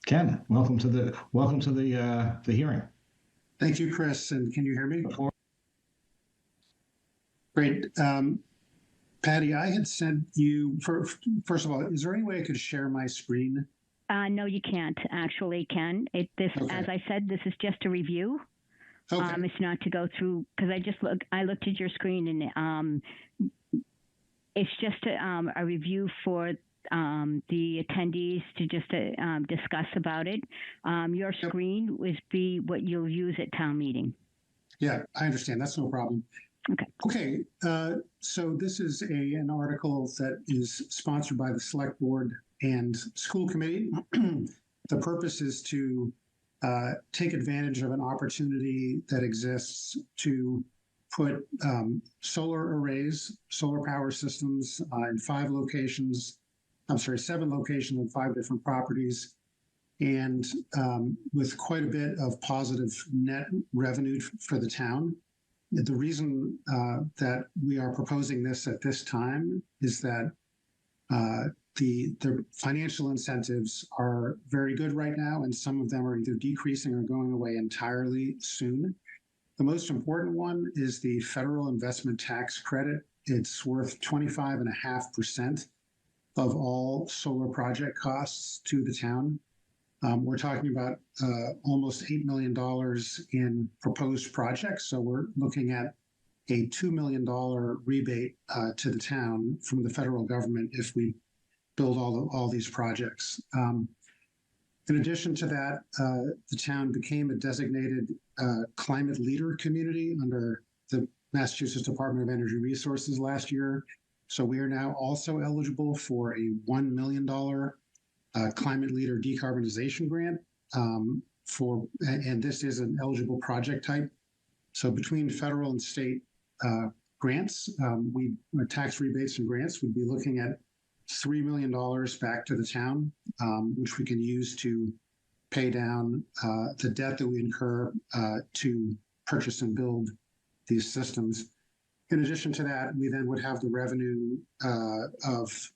Ken, welcome to the hearing. Thank you, Chris. And can you hear me? Before, Great. Patty, I had sent you, first of all, is there any way I could share my screen? No, you can't actually, Ken. Okay. As I said, this is just a review. Okay. It's not to go through because I looked at your screen and it's just a review for the attendees to just discuss about it. Your screen would be what you'll use at town meeting. Yeah, I understand. That's no problem. Okay. Okay. So this is an article that is sponsored by the Select Board and School Committee. The purpose is to take advantage of an opportunity that exists to put solar arrays, solar power systems in 7 locations in 5 different properties, and with quite a bit of positive net revenue for the town. The reason that we are proposing this at this time is that the financial incentives are very good right now, and some of them are either decreasing or going away entirely soon. The most important one is the federal investment tax credit. It's worth 25.5% of all solar project costs to the town. We're talking about almost $8 million in proposed projects. So we're looking at a $2 million rebate to the town from the federal government if we build all these projects. In addition to that, the town became a designated climate leader community under the Massachusetts Department of Energy Resources last year. So we are now also eligible for a $1 million climate leader decarbonization grant and this is an eligible project type. So between federal and state grants, tax rebates and grants, we'd be looking at $3 million back to the town, which we can use to pay down the debt that we incur to purchase and build these systems. In addition to that, we then would have the revenue of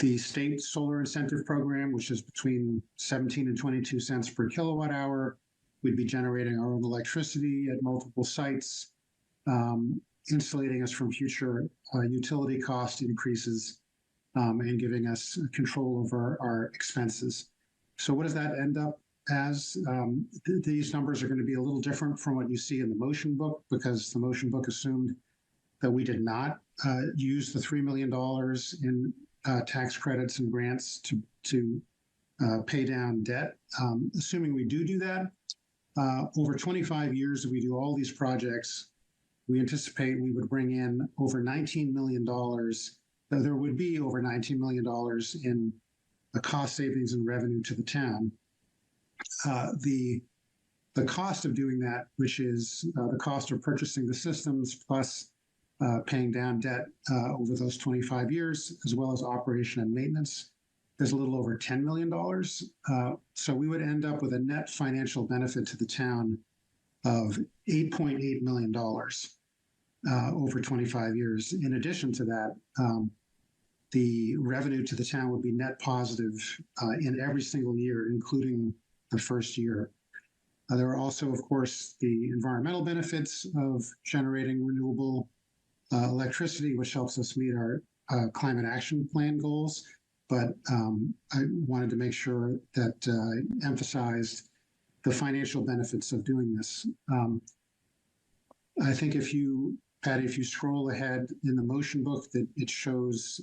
the state solar incentive program, which is between 17 and 22 cents per kilowatt hour. We'd be generating our own electricity at multiple sites, insulating us from future utility cost increases, and giving us control over our expenses. So what does that end up as? These numbers are going to be a little different from what you see in the motion book, because the motion book assumed that we did not use the $3 million in tax credits and grants to pay down debt. Assuming we do that, over 25 years, if we do all these projects, we anticipate we would bring in over $19 million. There would be over $19 million in cost savings and revenue to the town. The cost of doing that, which is the cost of purchasing the systems plus paying down debt over those 25 years, as well as operation and maintenance, is a little over $10 million. So we would end up with a net financial benefit to the town of $8.8 million over 25 years. In addition to that, the revenue to the town would be net positive in every single year, including the first year. There are also, of course, the environmental benefits of generating renewable electricity, which helps us meet our climate action plan goals. But I wanted to make sure that I emphasized the financial benefits of doing this. I think Patty, if you scroll ahead in the motion book, that it shows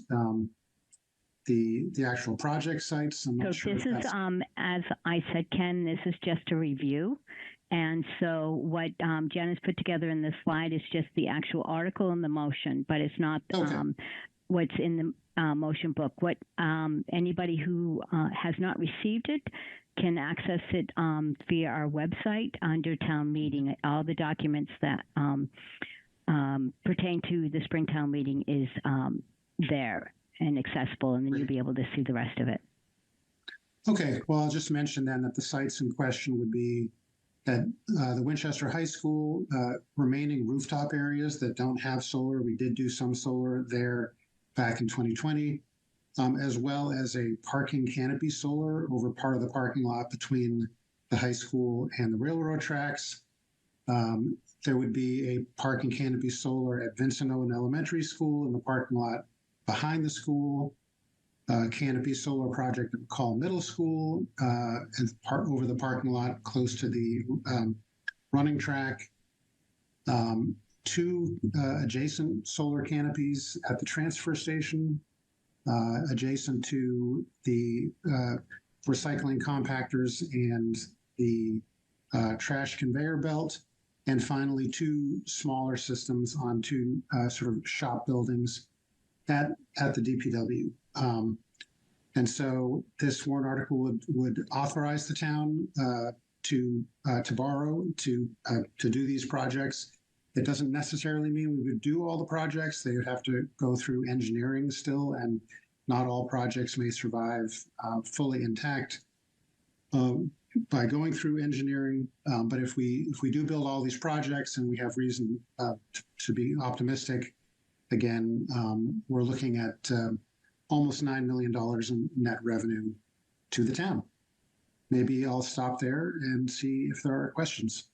the actual project sites. I'm not sure. This is, as I said, Ken, this is just a review. And so what Jen has put together in this slide is just the actual article and the motion, but it's not what's in the motion book. What anybody who has not received it can access it via our website under town meeting. All the documents that pertain to the spring town meeting is there and accessible, and then you'll be able to see the rest of it. Okay, well, I'll just mention then that the sites in question would be at the Winchester High School, remaining rooftop areas that don't have solar. We did do some solar there back in 2020. as well as a parking canopy solar over part of the parking lot between the high school and the railroad tracks. There would be a parking canopy solar at Vincent Owen Elementary School in the parking lot behind the school, canopy solar project at McCall Middle School, and over the parking lot close to the running track. Two adjacent solar canopies at the transfer station, adjacent to the recycling compactors and the trash conveyor belt. And finally, two smaller systems on two sort of shop buildings at the DPW. And so this warrant article would authorize the town to borrow to do these projects. It doesn't necessarily mean we would do all the projects. They would have to go through engineering still, and not all projects may survive fully intact by going through engineering. But if we do build all these projects, and we have reason to be optimistic, again, we're looking at almost $9 million in net revenue to the town. Maybe I'll stop there and see if there are questions.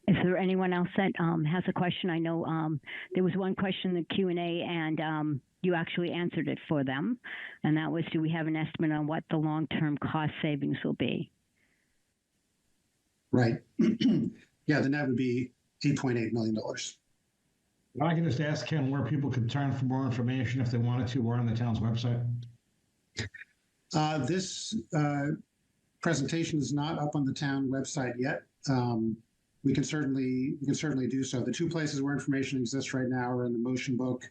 Is there anyone else that has a question? I know there was one question in the Q&A, and you actually answered it for them, and that was, do we have an estimate on what the long-term cost savings will be? Right. Yeah, the net would be $8.8 million. Well, I can just ask Ken where people could turn for more information if they wanted to, or on the town's website. This presentation is not up on the town website yet. We can certainly do so. The two places where information exists right now are in the motion book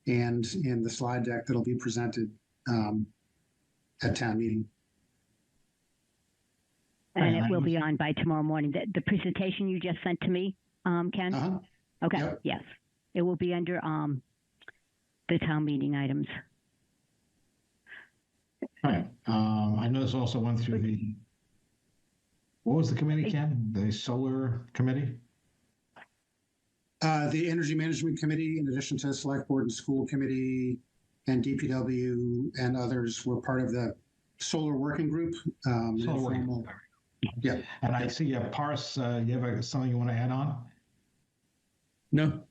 and in the slide deck that'll be presented at town meeting. And it will be on by tomorrow morning. The presentation you just sent to me, Ken? Uh-huh. Okay, Yep. Yes. It will be under the town meeting items. All right. I know this also went through the, what was the committee, Ken? The solar committee? The Energy Management Committee, in addition to the Select Board and School Committee and DPW and others, were part of the Solar Working Group. Solar working group. Yeah. And I see Parse, you have something you want to add on? No.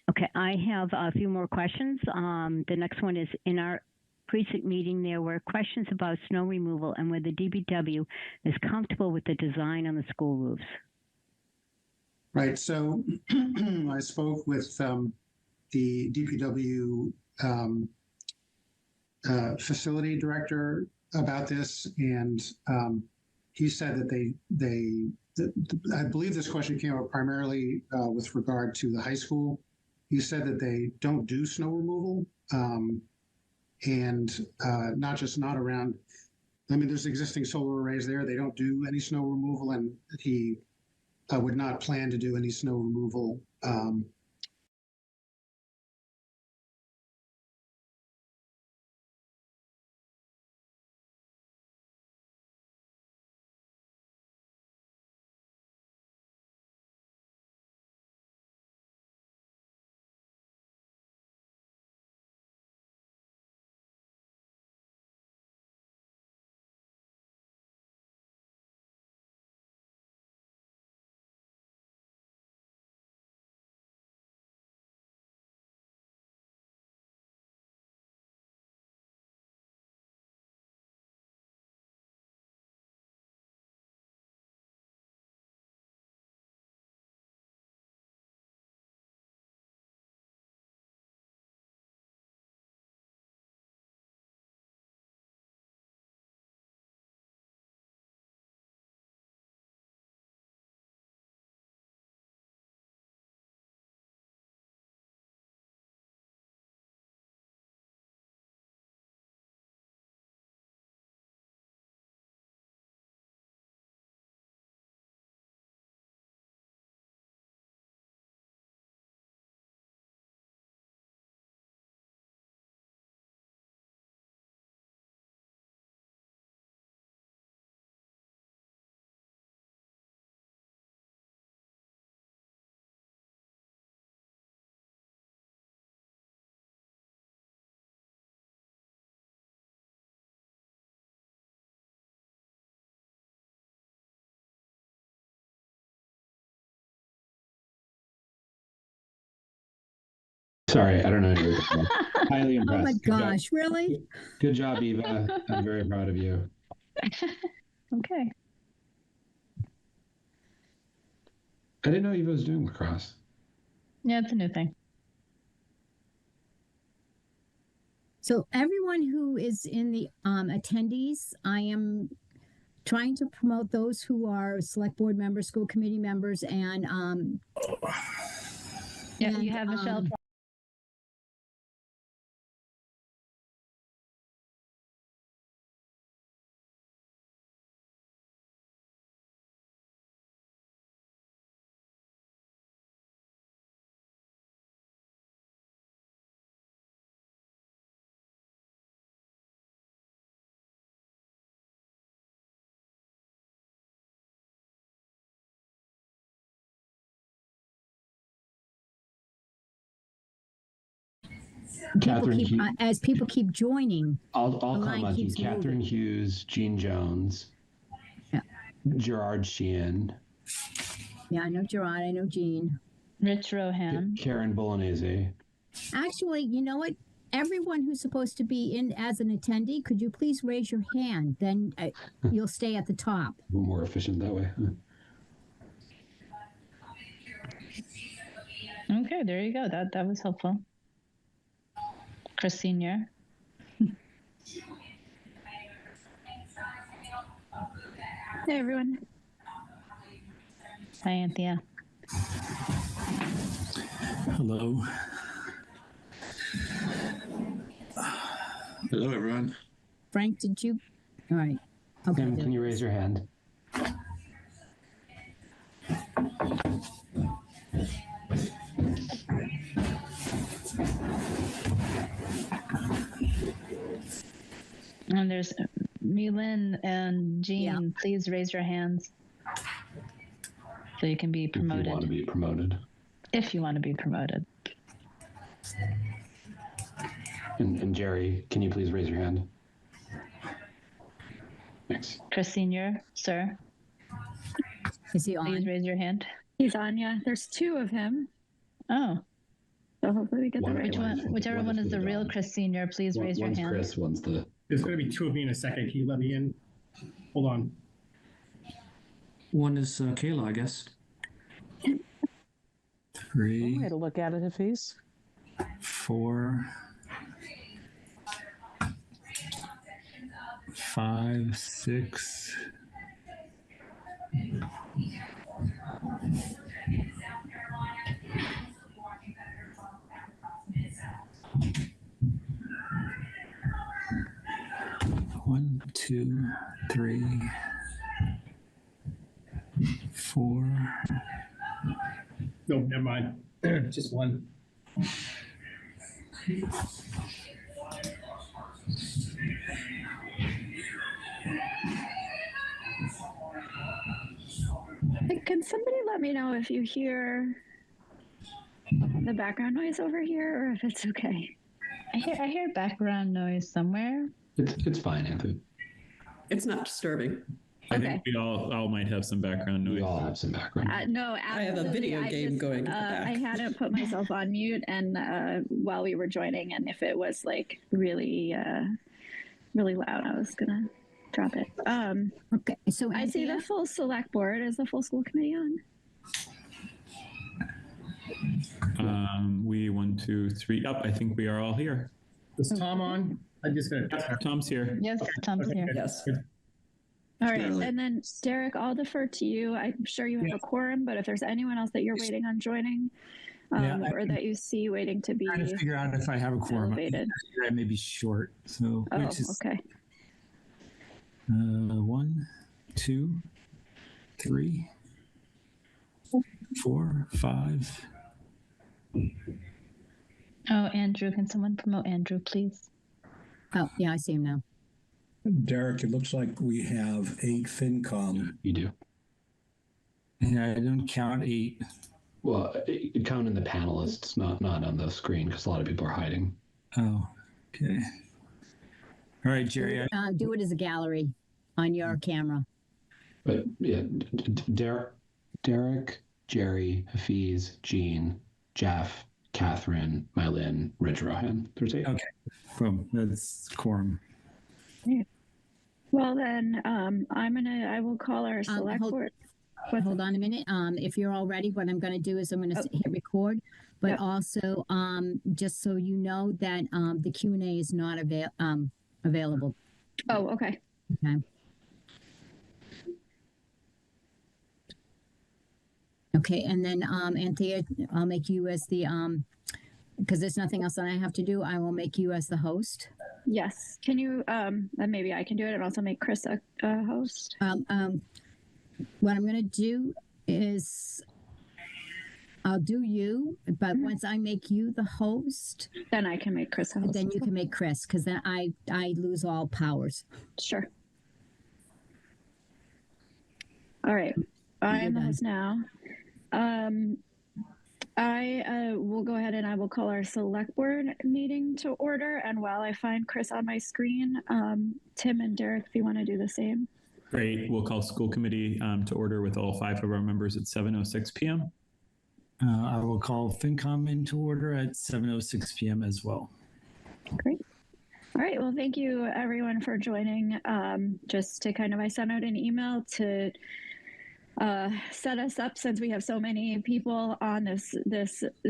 Okay, I have a few more questions. The next one is, in our precinct meeting, there were questions about snow removal and whether DPW is comfortable with the design on the school roofs. Right. So I spoke with the DPW facility director about this, and he said that I believe this question came up primarily with regard to the high school. He said that they don't do snow removal, and not around. I mean, there's existing solar arrays there. They don't do any snow removal, and he would not plan to do any snow removal Sorry, I don't know anything. Highly Oh impressed. my Good job. gosh, really? Good job, Eva. I'm very proud of you. Okay. I didn't know Eva was doing lacrosse. Yeah, it's a new thing. So everyone who is in the attendees, I am trying to promote those who are select board members, school committee members, and Yeah, and, you have Michelle. Catherine keep, Hughes. as people keep joining. I'll the call line them out. keeps Catherine moving. Hughes, Jean Jones, Yeah. Gerard Sheehan, Yeah, I know Gerard, I know Jean. Rich Rohan. Karen Bolognese. Actually, you know what? Everyone who's supposed to be in as an attendee, could you please raise your hand? Then you'll stay at the top. More efficient that way. Okay, there you go. That was helpful. Chris Senior. Hey, everyone. Hi, Anthea. Hello. Hello, everyone. Frank, did you? All right. Okay. Tim, can you raise your hand? And there's Milan and Jean. Yeah. Please raise your hands so you can be promoted. If you want to be promoted. If you want to be promoted. And Jerry, can you please raise your hand? Thanks. Chris Senior, sir, Is he please on? raise your hand. He's on, yeah. There's two of him. Oh, So hopefully we get the One- right which one. one? Whichever one is the real Chris Senior, please raise your One's hand. Chris, one's the... There's going to be two of me in a second. Can you let me in? Hold on. One is Kayla, I guess. One Three, way to look at it if he's 4, 5, 6. One, 2, 3, 4. No, never mind. Just one. Hey, can somebody let me know if you hear the background noise over here or if it's okay? I hear background noise somewhere. It's fine, Anthony. it's not disturbing. I Okay. think we all might have some background noise. We all have some background. No, I have a absolutely. video game going in the back. I hadn't put myself on mute and while we were joining, and if it was like really, really loud, I was gonna drop it. Okay. So I see Anthea? the full select board. Is the full school committee on? We 1, 2, 3. Up. I think we are all here. Is Tom on? I'm just going to. Tom's here. Yes, Tom's here. Yes. All right, and then Derek, I'll defer to you. I'm sure you have a quorum, but if there's anyone else that you're waiting on joining, or that you see waiting to be Trying to figure out if I have a quorum. elevated. I may be short, so Oh, which is okay. 1, 2, 3, 4, 5. Oh, Andrew, can someone promote Andrew, please? Oh, yeah, I see him now. Derek, it looks like we have 8 FinCom. You do. Yeah, I don't count 8. Well, count in the panelists, not on the screen, because a lot of people are hiding. Oh, okay. All right, Jerry. Do it as a gallery on your camera. But yeah, Derek, Jerry, Hafiz, Jean, Jeff, Catherine, Mylin, Rich Rohan. There's 8. Okay. Boom. That's quorum. Well, then I will call our select board. Hold on a minute. If you're all ready, what I'm going to do is I'm going to hit record, but Yep. also just so you know that the Q&A is not available. Oh, okay. Okay. Okay, and then Anthea, I'll make you as the because there's nothing else that I have to do. I will make you as the host. Yes. Can you? And maybe I can do it, and also make Chris a host. What I'm going to do is I'll do you, but once I make you the host, then I can make Chris a host. Then you can make Chris, because then I lose all powers. Sure. All right. I am the host now. I will go ahead and I will call our select board meeting to order. And while I find Chris on my screen, Tim and Derek, if you want to do the same. Great. We'll call school committee to order with all 5 of our members at 7:06 p.m. I will call FinCom into order at 7:06 p.m. as well. Great. All right. Well, thank you everyone for joining. Just to kind of, I sent out an email to set us up, since we have so many people on this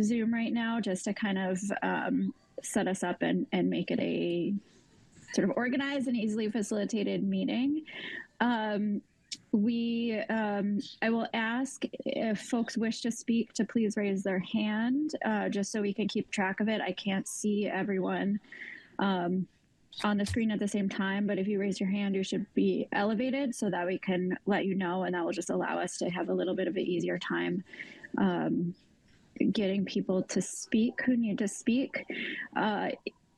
Zoom right now, just to kind of set us up and make it a sort of organized and easily facilitated meeting. I will ask if folks wish to speak to please raise their hand, just so we can keep track of it. I can't see everyone on the screen at the same time, but if you raise your hand, you should be elevated so that we can let you know, and that will just allow us to have a little bit of an easier time getting people to speak who need to speak.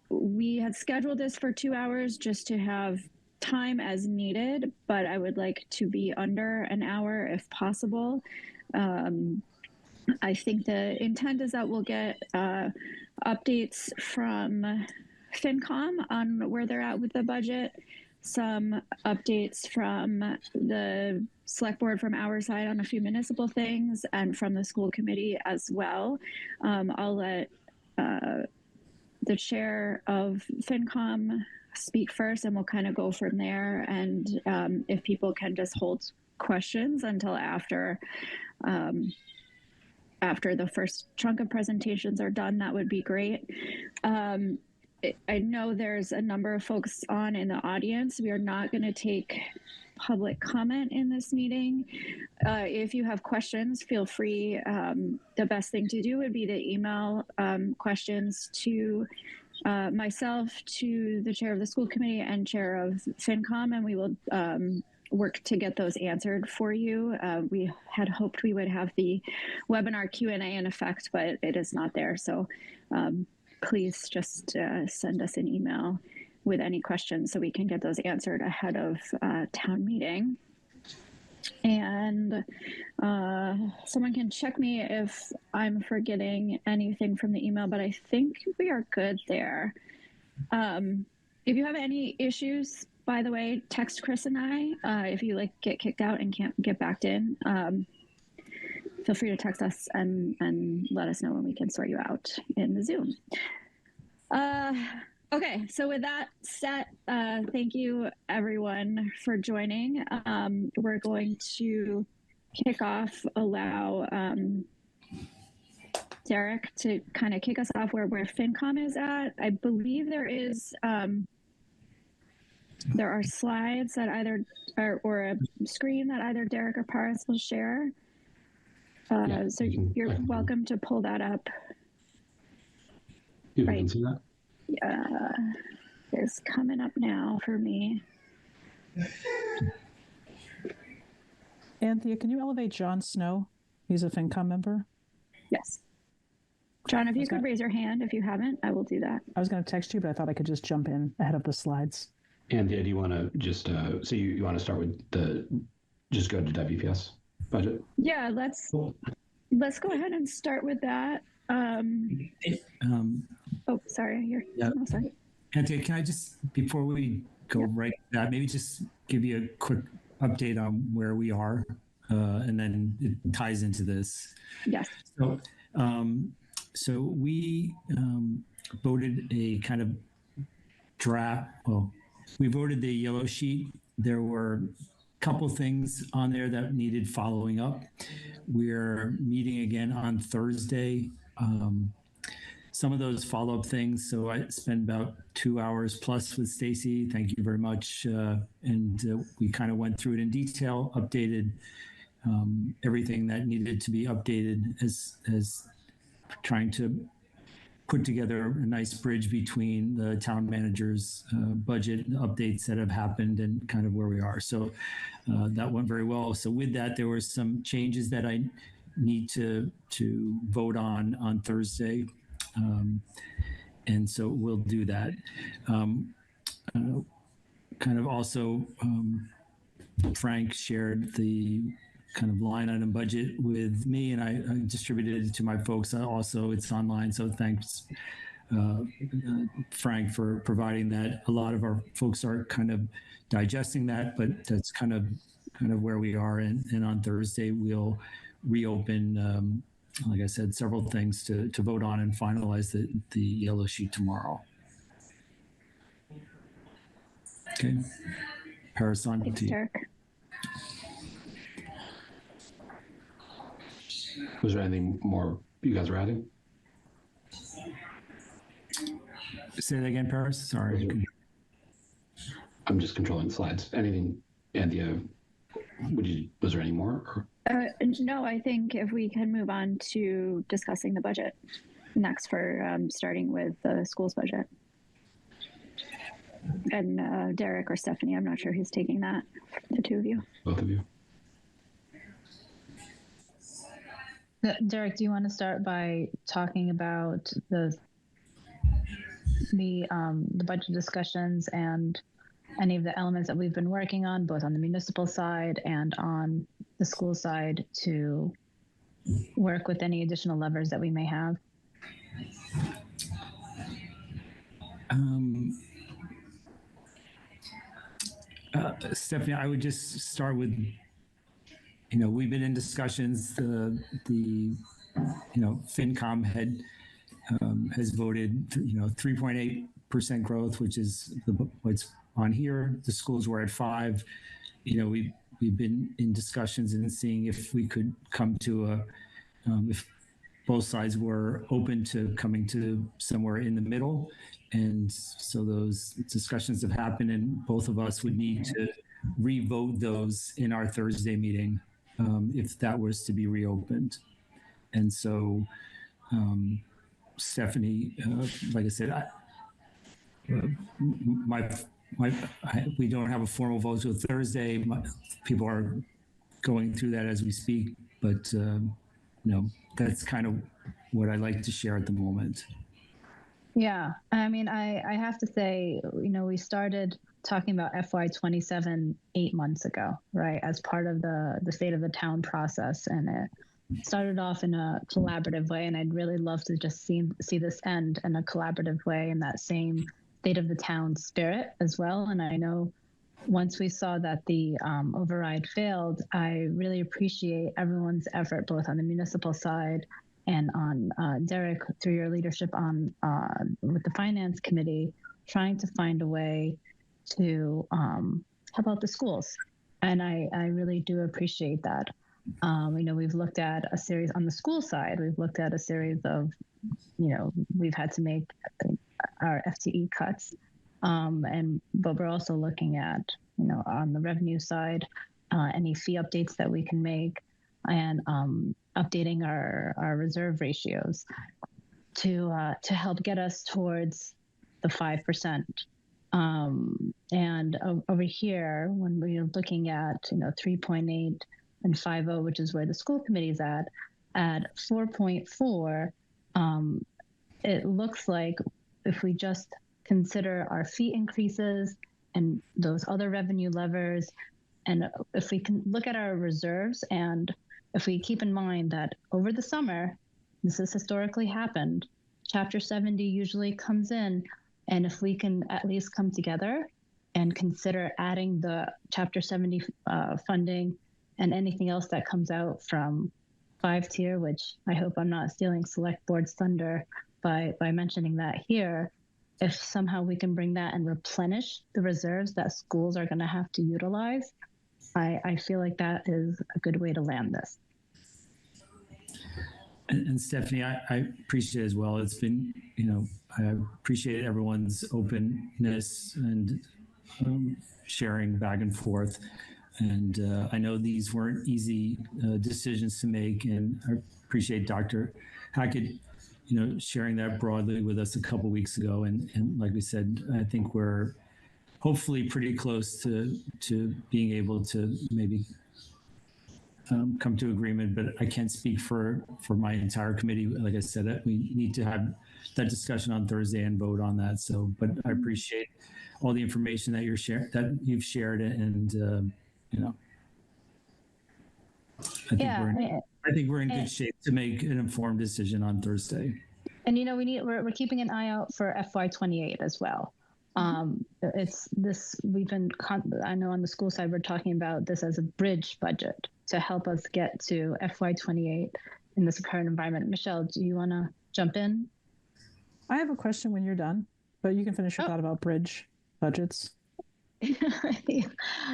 We had scheduled this for 2 hours just to have time as needed, but I would like to be under an hour if possible. I think the intent is that we'll get updates from FinCom on where they're at with the budget, some updates from the select board from our side on a few municipal things, and from the school committee as well. I'll let the chair of FinCom speak first, and we'll kind of go from there. And if people can just hold questions until after the first chunk of presentations are done, that would be great. I know there's a number of folks on in the audience. We are not going to take public comment in this meeting. If you have questions, feel free. The best thing to do would be to email questions to myself, to the chair of the school committee and chair of FinCom, and we will work to get those answered for you. We had hoped we would have the webinar Q&A in effect, but it is not there. So please just send us an email with any questions so we can get those answered ahead of town meeting. And someone can check me if I'm forgetting anything from the email, but I think we are good there. If you have any issues, by the way, text Chris and I. If you get kicked out and can't get back in, feel free to text us and let us know when we can sort you out in the Zoom. Okay, so with that set, thank you everyone for joining. We're going to kick off, allow Derek to kind of kick us off where FinCom is at. I believe there are slides that either or a screen that either Derek or Paris will share. So you're welcome to pull that up. You can see that? It's coming up now for me. Anthea, can you elevate John Snow? He's a FinCom member. Yes. John, if you could raise your hand if you haven't, I will do that. I was going to text you, but I thought I could just jump in ahead of the slides. Anthea, do you want to just, so you want to start with just go to WPS budget? Yeah, let's go ahead and start with that. Oh, sorry. Oh, sorry. Anthea, can I just, before we go right to that, maybe just give you a quick update on where we are, and then it ties into this. Yes. So So we voted a kind of draft. Well, we voted the yellow sheet. There were a couple things on there that needed following up. We're meeting again on Thursday. Some of those follow-up things. So I spent about 2 hours plus with Stacy. Thank you very much. And we kind of went through it in detail, updated everything that needed to be updated as trying to put together a nice bridge between the town manager's budget updates that have happened and kind of where we are. So that went very well. So with that, there were some changes that I need to vote on Thursday. And so we'll do that. Kind of also, Frank shared the kind of line item budget with me, and I distributed it to my folks. Also, it's online, so thanks, Frank, for providing that. A lot of our folks are kind of digesting that, but that's kind of where we are. And on Thursday, we'll reopen, like I said, several things to vote on and finalize the yellow sheet tomorrow. Okay. Paris, on to you. Derek. Was there anything more you guys were adding? Say that again, Paris. Sorry. I'm just controlling the slides. Anything, Anthea? Was there any more? No, I think if we can move on to discussing the budget next for starting with the school's budget. And Derek or Stephanie, I'm not sure who's taking that, the two of you. Both of you. Derek, do you want to start by talking about the budget discussions and any of the elements that we've been working on, both on the municipal side and on the school side, to work with any additional levers that we may have? Stephanie, I would just start with, we've been in discussions. The FinCom has voted, 3.8% growth, which is what's on here. The schools were at 5%. We've been in discussions and seeing if we could come to if both sides were open to coming to somewhere in the middle. And so those discussions have happened, and both of us would need to re-vote those in our Thursday meeting if that was to be reopened. And so, Stephanie, like I said, we don't have a formal vote till Thursday. People are going through that as we speak, but that's kind of what I like to share at the moment. Yeah, I mean, I have to say, we started talking about FY27 8 months ago, right, as part of the state of the town process, and it started off in a collaborative way, and I'd really love to just see this end in a collaborative way, in that same state of the town spirit as well. And I know once we saw that the override failed, I really appreciate everyone's effort, both on the municipal side and on Derek, through your leadership on with the finance committee, trying to find a way to help out the schools. And I really do appreciate that. We've looked at a series on the school side. We've looked at a series of, we've had to make our FTE cuts, but we're also looking at, on the revenue side, any fee updates that we can make, and updating our reserve ratios to help get us towards the 5%. And over here, when we're looking at 3.8 and 5.0, which is where the school committee is at 4.4, it looks like if we just consider our fee increases and those other revenue levers, and if we can look at our reserves, and if we keep in mind that over the summer, this has historically happened, Chapter 70 usually comes in, and if we can at least come together and consider adding the Chapter 70 funding and anything else that comes out from 5-tier, which I hope I'm not stealing select board's thunder by mentioning that here. If somehow we can bring that and replenish the reserves that schools are going to have to utilize, I feel like that is a good way to land this. And Stephanie, I appreciate it as well. It's been, I appreciate everyone's openness and sharing back and forth. And I know these weren't easy decisions to make, and I appreciate Dr. Hackett, sharing that broadly with us a couple weeks ago. And like we said, I think we're hopefully pretty close to being able to maybe come to agreement, but I can't speak for my entire committee. Like I said, we need to have that discussion on Thursday and vote on that. So, but I appreciate all the information that you've shared, and I think we're in good shape to make an informed decision on Thursday. And we're keeping an eye out for FY28 as well. It's this, I know on the school side, we're talking about this as a bridge budget to help us get to FY28 in this current environment. Michelle, do you want to jump in? I have a question when you're done, but you can finish your thought about bridge budgets.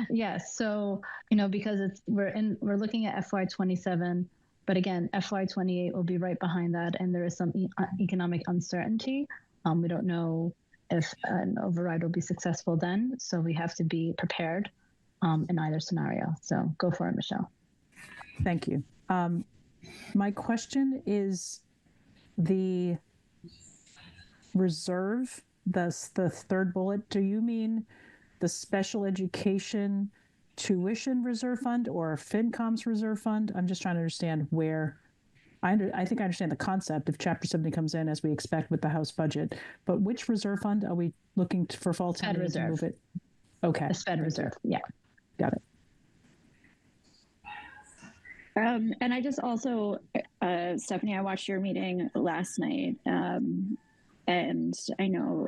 Yes. So, because we're looking at FY27, but again, FY28 will be right behind that. And there is some economic uncertainty. We don't know if an override will be successful then. So we have to be prepared in either scenario. So go for it, Michelle. Thank you. My question is the reserve, the third bullet. Do you mean the special education tuition reserve fund or FinCom's reserve fund? I'm just trying to understand where. I think I understand the concept if Chapter 70 comes in as we expect with the House budget, but which reserve fund are we looking for fall town meeting to move it? Okay. The Fed Reserve. Yeah. Got it. And I just also, Stephanie, I watched your meeting last night, and I know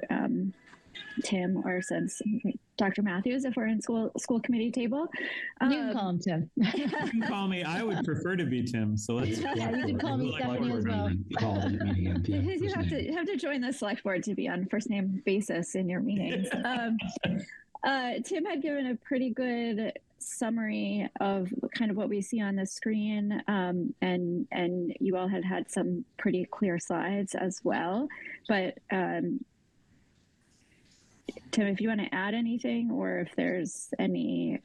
Tim, or since Dr. Matthews, if we're in school committee table. You can call him Tim. You can call me. I would prefer to be Tim. So let's. Yeah, you can call me Stephanie as well. You have to join the select board to be on first name basis in your meetings. Tim had given a pretty good summary of kind of what we see on the screen, and you all had some pretty clear slides as well. But Tim, if you want to add anything, or if there's any.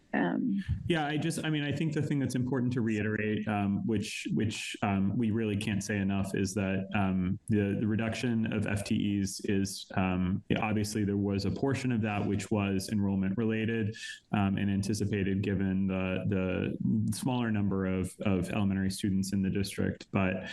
Yeah, I think the thing that's important to reiterate, which we really can't say enough, is that the reduction of FTEs is obviously there was a portion of that which was enrollment related and anticipated given the smaller number of elementary students in the district, but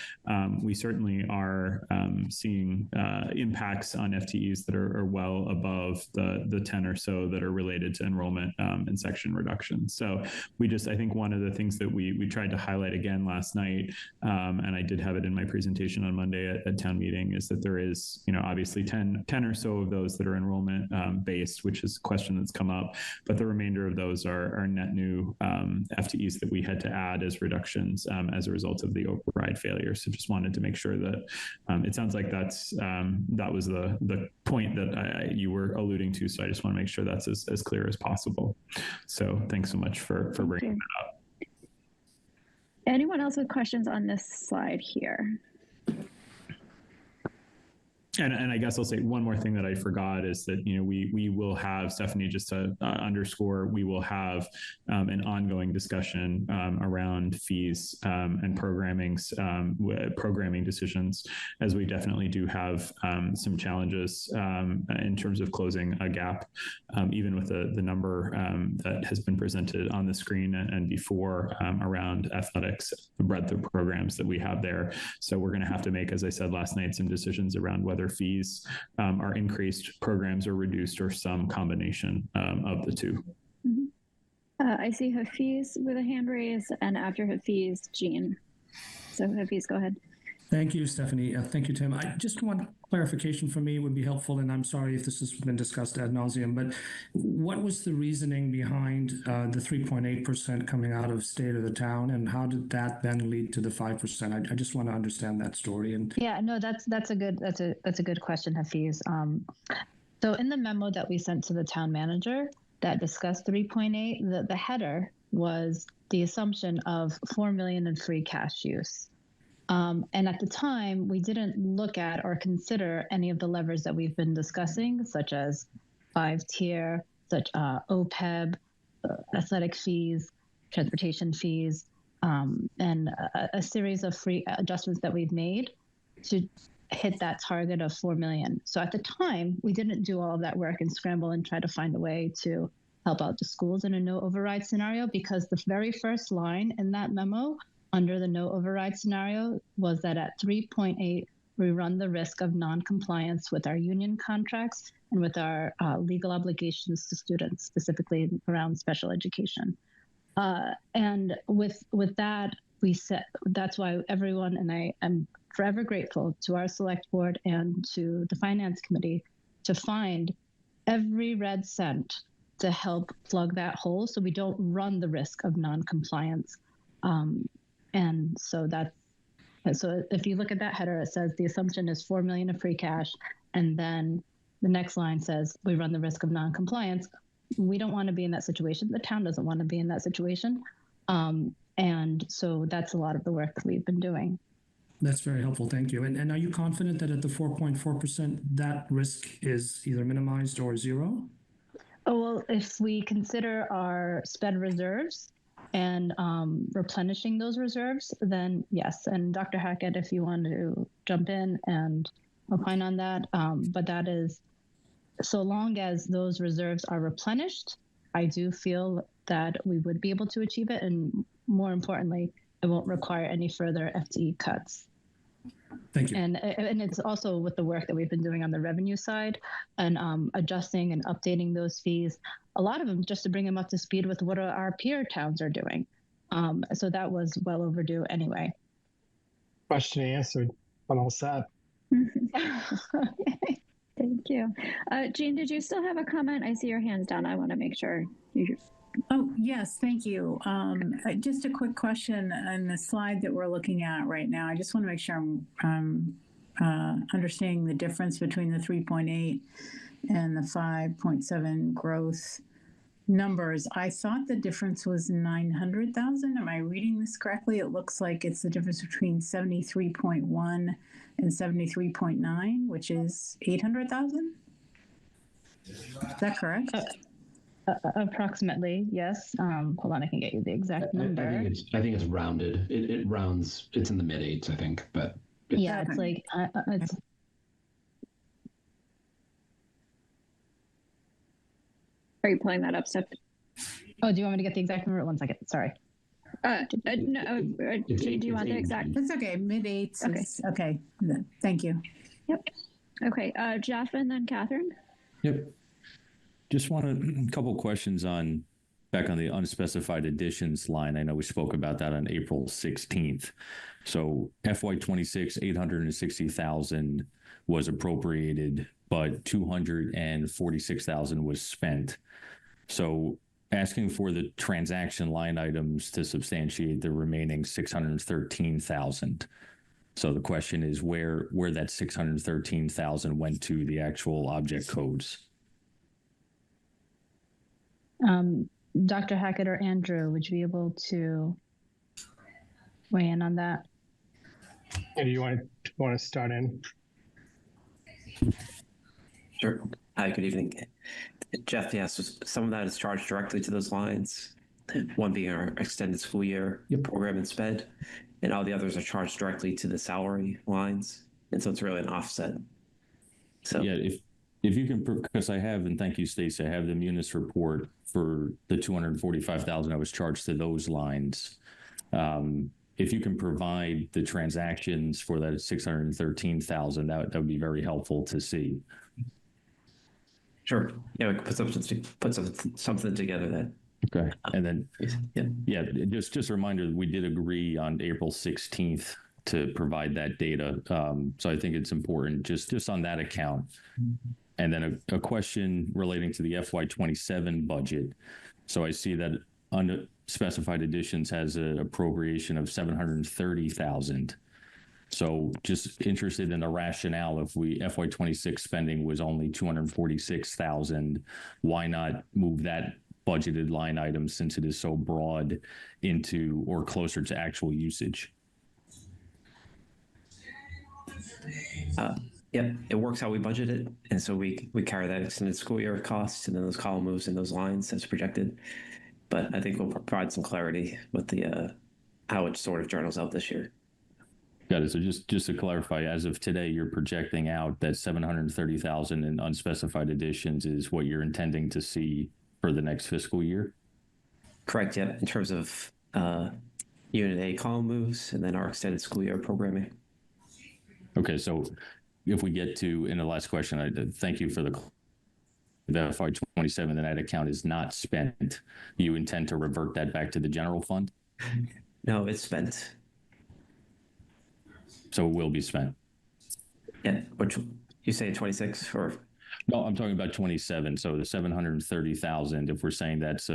we certainly are seeing impacts on FTEs that are well above the 10 or so that are related to enrollment and section reduction. So I think one of the things that we tried to highlight again last night, and I did have it in my presentation on Monday at town meeting, is that there is, obviously 10 or so of those that are enrollment based, which is a question that's come up, but the remainder of those are net new FTEs that we had to add as reductions as a result of the override failure. So just wanted to make sure that it sounds like that was the point that you were alluding to. So I just want to make sure that's as clear as possible. So thanks so much for bringing that up. Anyone else with questions on this slide here? And I guess I'll say one more thing that I forgot is that, we will have, Stephanie, just to underscore, we will have an ongoing discussion around fees and programming decisions, as we definitely do have some challenges in terms of closing a gap, even with the number that has been presented on the screen and before around athletics, the breadth of programs that we have there. So we're going to have to make, as I said last night, some decisions around whether fees are increased, programs are reduced, or some combination of the two. Mm-hmm. I see Hafiz with a hand raised, and after Hafiz, Jean. So Hafiz, go ahead. Thank you, Stephanie. Thank you, Tim. I just want clarification for me would be helpful, and I'm sorry if this has been discussed ad nauseum, but what was the reasoning behind the 3.8% coming out of state of the town, and how did that then lead to the 5%? I just want to understand that story. And yeah, no, that's a good question, Hafiz. So in the memo that we sent to the town manager that discussed 3.8, the header was the assumption of 4 million in free cash use. And at the time, we didn't look at or consider any of the levers that we've been discussing, such as 5-tier, such OPEB, athletic fees, transportation fees, and a series of free adjustments that we've made to hit that target of 4 million. So at the time, we didn't do all of that work and scramble and try to find a way to help out the schools in a no override scenario, because the very first line in that memo under the no override scenario was that at 3.8, we run the risk of non-compliance with our union contracts and with our legal obligations to students, specifically around special education. And with that, we said, that's why everyone, and I am forever grateful to our select board and to the finance committee to find every red cent to help plug that hole so we don't run the risk of non-compliance. And so if you look at that header, it says the assumption is 4 million of free cash. And then the next line says we run the risk of non-compliance. We don't want to be in that situation. The town doesn't want to be in that situation. And so that's a lot of the work that we've been doing. that's very helpful. Thank you. And are you confident that at the 4.4%, that risk is either minimized or zero? Oh, well, if we consider our SPED reserves and replenishing those reserves, then yes. And Dr. Hackett, if you want to jump in and opine on that, but that is, so long as those reserves are replenished, I do feel that we would be able to achieve it. And more importantly, it won't require any further FTE cuts. Thank you. And it's also with the work that we've been doing on the revenue side and adjusting and updating those fees, a lot of them just to bring them up to speed with what our peer towns are doing. So that was well overdue anyway. Question answered. I'm all set. Thank you. Jean, did you still have a comment? I see your hands down. I want to make sure you. Oh, yes, thank you. Just a quick question on the slide that we're looking at right now. I just want to make sure I'm understanding the difference between the 3.8 and the 5.7 growth numbers. I thought the difference was 900,000. Am I reading this correctly? It looks like it's the difference between 73.1 and 73.9, which is 800,000. Is that correct? Approximately, yes. Hold on, I can get you the exact number. I think it's rounded. It rounds. It's in the mid eights, I think. But yeah, it's like it's. Are you pulling that up, Steph? Oh, do you want me to get the exact number? 1 second. Sorry. No. Do you want the exact? It's okay. Mid eights. Okay. Okay. Thank you. Yep. Okay. Jeff and then Catherine. Yep. Just wanted a couple questions back on the unspecified additions line. I know we spoke about that on April 16th. So FY26, 860,000 was appropriated, but 246,000 was spent. So asking for the transaction line items to substantiate the remaining 613,000. So the question is where that 613,000 went to the actual object codes. Dr. Hackett or Andrew, would you be able to weigh in on that? And you want to start in? Sure. Hi, good evening. Jeff, yes, some of that is charged directly to those lines, one being our extended school year program and SPED, and all the others are charged directly to the salary lines. And so it's really an offset. So yeah, if you can, because I have, and thank you, Stacey, I have the Munis report for the 245,000 I was charged to those lines. If you can provide the transactions for that 613,000, that would be very helpful to see. Sure. Yeah, we can put something together then. Okay. And then, yeah, just a reminder, we did agree on April 16th to provide that data. So I think it's important just on that account. And then a question relating to the FY27 budget. So I see that unspecified additions has an appropriation of $730,000. So just interested in the rationale. If FY26 spending was only $246,000, why not move that budgeted line item, since it is so broad, into or closer to actual usage? Yep, it works how we budget it, and so we carry that extended school year costs, and then those column moves in those lines as projected. But I think we'll provide some clarity with the how it sort of journals out this year. Got it. So just to clarify, as of today, you're projecting out that $730,000 in unspecified additions is what you're intending to see for the next fiscal year? Correct. Yep. In terms of Unit A column moves, and then our extended school year programming. Okay, so if we get to, in the last question, I thank you for the FY27, that account is not spent. You intend to revert that back to the general fund? No, it's spent. So it will be spent? Yeah, which you say 26 or? No, I'm talking about 27. So the 730,000, if we're saying that's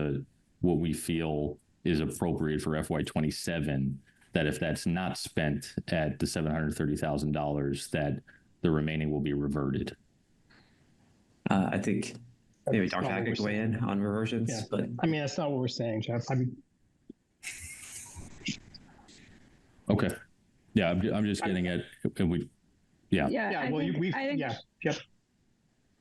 what we feel is appropriate for FY27, that if that's not spent at the $730,000, that the remaining will be reverted. I think maybe Dr. Hackett could weigh in on reversions. Yeah. But I mean, that's not what we're saying, Jeff. Okay. Yeah, I'm just getting at, and we, yeah. Yeah. Well, I think, yeah, yep.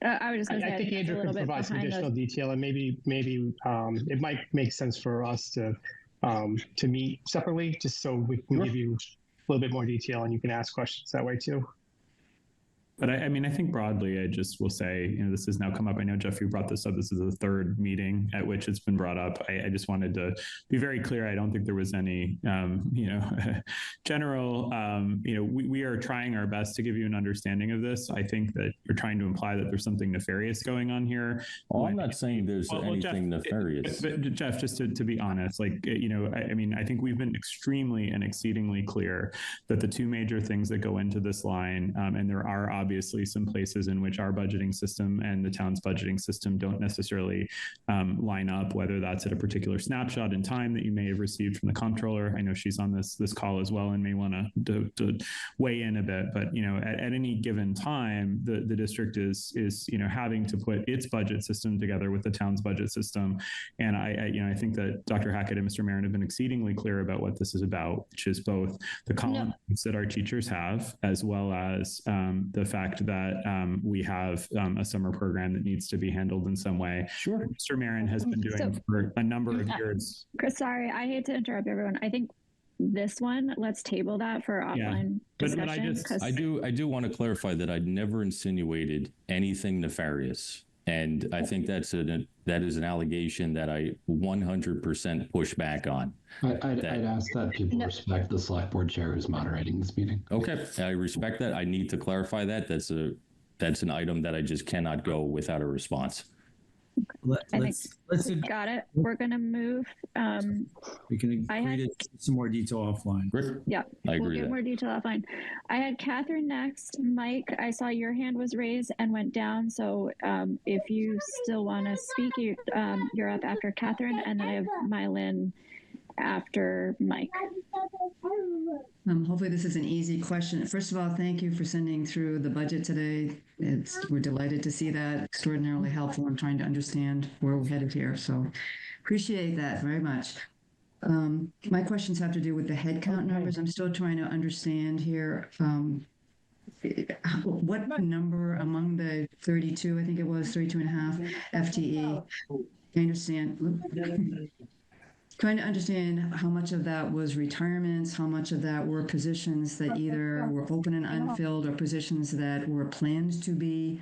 I was just going to say, I think Andrew could provide some additional detail, and maybe it might make sense for us to meet separately, just so we can give you a little bit more detail, and you can ask questions that way too. But I mean, I think broadly, I just will say, this has now come up. I know, Jeff, you brought this up. This is the third meeting at which it's been brought up. I just wanted to be very clear. I don't think there was any, general, we are trying our best to give you an understanding of this. I think that you're trying to imply that there's something nefarious going on here. Oh, I'm not saying there's anything nefarious. But Jeff, just to be honest, I think we've been extremely and exceedingly clear that the two major things that go into this line, and there are obviously some places in which our budgeting system and the town's budgeting system don't necessarily line up, whether that's at a particular snapshot in time that you may have received from the comptroller. I know she's on this call as well and may want to weigh in a bit, but at any given time, the district is having to put its budget system together with the town's budget system. And I think that Dr. Hackett and Mr. Marin have been exceedingly clear about what this is about, which is both the columns that our teachers have, as well as the fact that we have a summer program that needs to be handled in some way. Sure. Mr. Marin has been doing for a number of years. Chris, sorry, I hate to interrupt everyone. I think this one, let's table that for offline discussion. I do want to clarify that I'd never insinuated anything nefarious. And I think that is an allegation that I 100% push back on. I'd ask that people respect the select board chair who's moderating this meeting. Okay, I respect that. I need to clarify that. That's an item that I just cannot go without a response. Let's got it. We're going to move. We can agree to some more detail offline. Yeah, we'll get more detail offline. I had Catherine next. Mike, I saw your hand was raised and went down. So if you still want to speak, you're up after Catherine, and then I have Mylin after Mike. Hopefully this is an easy question. First of all, thank you for sending through the budget today. We're delighted to see that. Extraordinarily helpful in trying to understand where we're headed here. So appreciate that very much. My questions have to do with the headcount numbers. I'm still trying to understand here. What number among the 32, I think it was 32 and a half FTE, I understand. Trying to understand how much of that was retirements, how much of that were positions that either were open and unfilled, or positions that were planned to be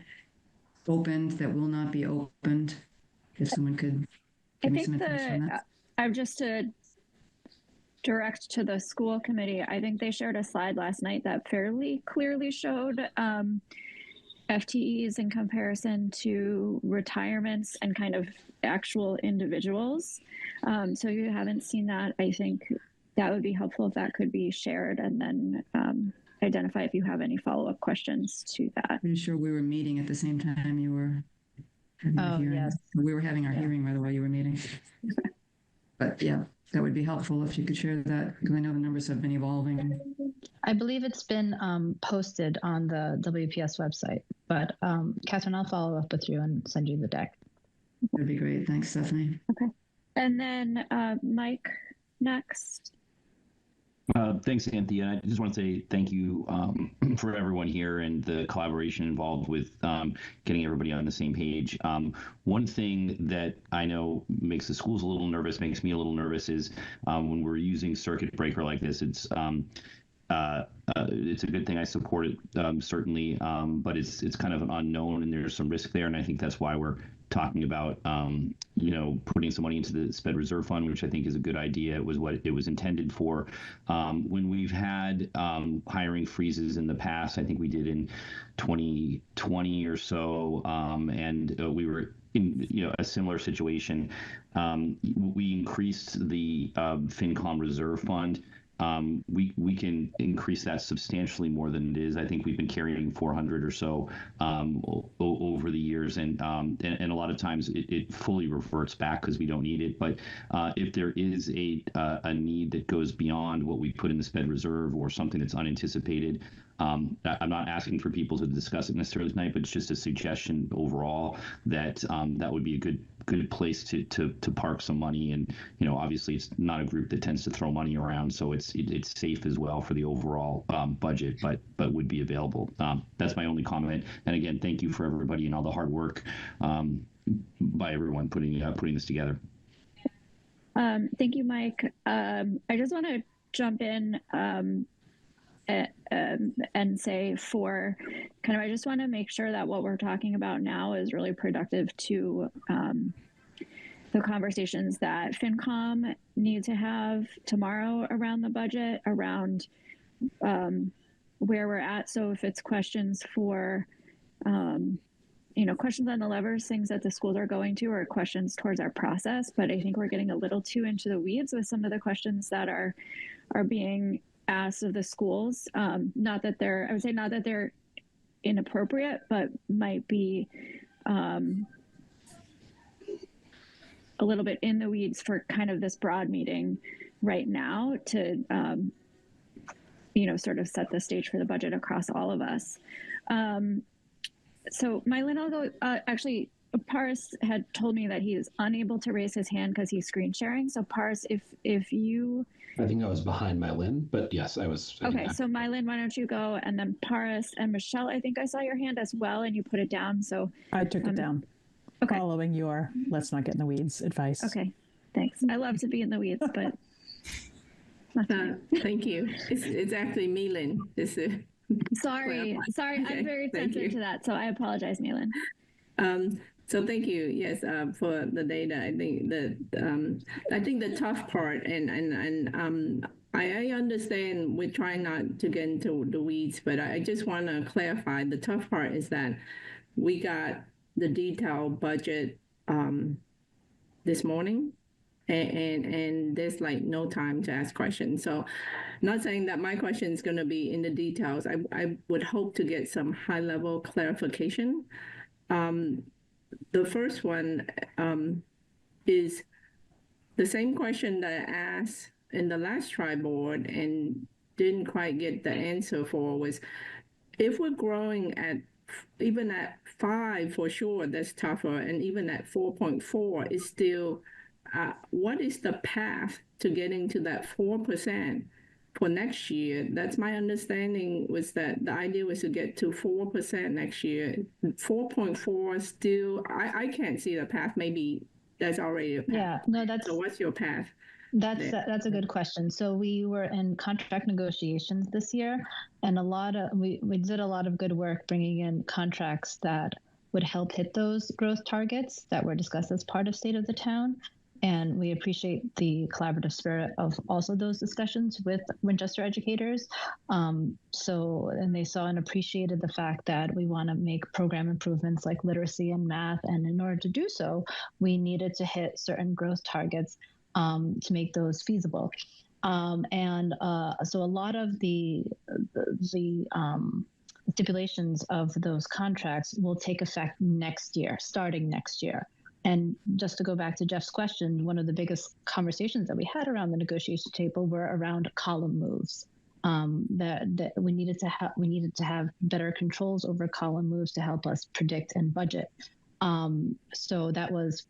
opened that will not be opened. If someone could give me some information on that. I'm just to direct to the school committee. I think they shared a slide last night that fairly clearly showed FTEs in comparison to retirements and kind of actual individuals. So if you haven't seen that, I think that would be helpful if that could be shared, and then identify if you have any follow-up questions to that. Pretty sure we were meeting at the same time you were having a hearing. Yes. We were having our hearing right while you were meeting. But yeah, that would be helpful if you could share that, because I know the numbers have been evolving. I believe it's been posted on the WPS website, but Catherine, I'll follow up with you and send you the deck. That'd be great. Thanks, Stephanie. Okay. And then Mike next. Thanks, Anthea. I just want to say thank you for everyone here and the collaboration involved with getting everybody on the same page. One thing that I know makes the schools a little nervous, makes me a little nervous, is when we're using circuit breaker like this. It's a good thing. I support it, certainly, but it's kind of an unknown, and there's some risk there, and I think that's why we're talking about putting some money into the SPED reserve fund, which I think is a good idea. It was what it was intended for. When we've had hiring freezes in the past, I think we did in 2020 or so, and we were in a similar situation. We increased the FinCom reserve fund. We can increase that substantially more than it is. I think we've been carrying 400 or so over the years, and a lot of times it fully reverts back because we don't need it. But if there is a need that goes beyond what we put in the SPED reserve or something that's unanticipated, I'm not asking for people to discuss it necessarily tonight, but it's just a suggestion overall that that would be a good place to park some money. And obviously it's not a group that tends to throw money around, so it's safe as well for the overall budget, but would be available. That's my only comment. And again, thank you for everybody and all the hard work by everyone putting this together. Thank you, Mike. I just want to jump in and say I just want to make sure that what we're talking about now is really productive to the conversations that FinCom need to have tomorrow around the budget, around where we're at. So if it's questions for, questions on the levers, things that the schools are going to, or questions towards our process. But I think we're getting a little too into the weeds with some of the questions that are being asked of the schools. Not that they're inappropriate, but might be a little bit in the weeds for kind of this broad meeting right now to, sort of set the stage for the budget across all of us. So Mylin, I'll go, actually, Paris had told me that he is unable to raise his hand because he's screen sharing. So Paris, if you... I think I was behind Mylin, but yes, I was. Okay, so Mylin, why don't you go? And then Paris and Michelle, I think I saw your hand as well, and you put it down. So I took it down. Okay. Following your let's not get in the weeds advice. Okay, thanks. I love to be in the weeds, but... Thank you. It's actually Mylin. Sorry, Okay. I'm very sensitive to that, so I apologize, Mylin. So thank you, yes, for the data. I think the tough part, and I understand we're trying not to get into the weeds, but I just want to clarify the tough part is that we got the detailed budget this morning. And there's like no time to ask questions. So not saying that my question is going to be in the details. I would hope to get some high level clarification. The first one is the same question that I asked in the last tri-board and didn't quite get the answer for was, if we're growing even at 5 for sure, that's tougher, and even at 4.4 is still, what is the path to getting to that 4% for next year? That's my understanding, was that the idea was to get to 4% next year. 4.4 still, I can't see the path. Maybe that's already a path. Yeah, no, so what's your path? That's a good question. So we were in contract negotiations this year, and we did a lot of good work bringing in contracts that would help hit those growth targets that were discussed as part of State of the Town. And we appreciate the collaborative spirit of also those discussions with Winchester educators. And they saw and appreciated the fact that we want to make program improvements like literacy and math. And in order to do so, we needed to hit certain growth targets to make those feasible. So a lot of the stipulations of those contracts will take effect next year, starting next year. And just to go back to Jeff's question, one of the biggest conversations that we had around the negotiation table were around column moves. That we needed to have better controls over column moves to help us predict and budget. So that was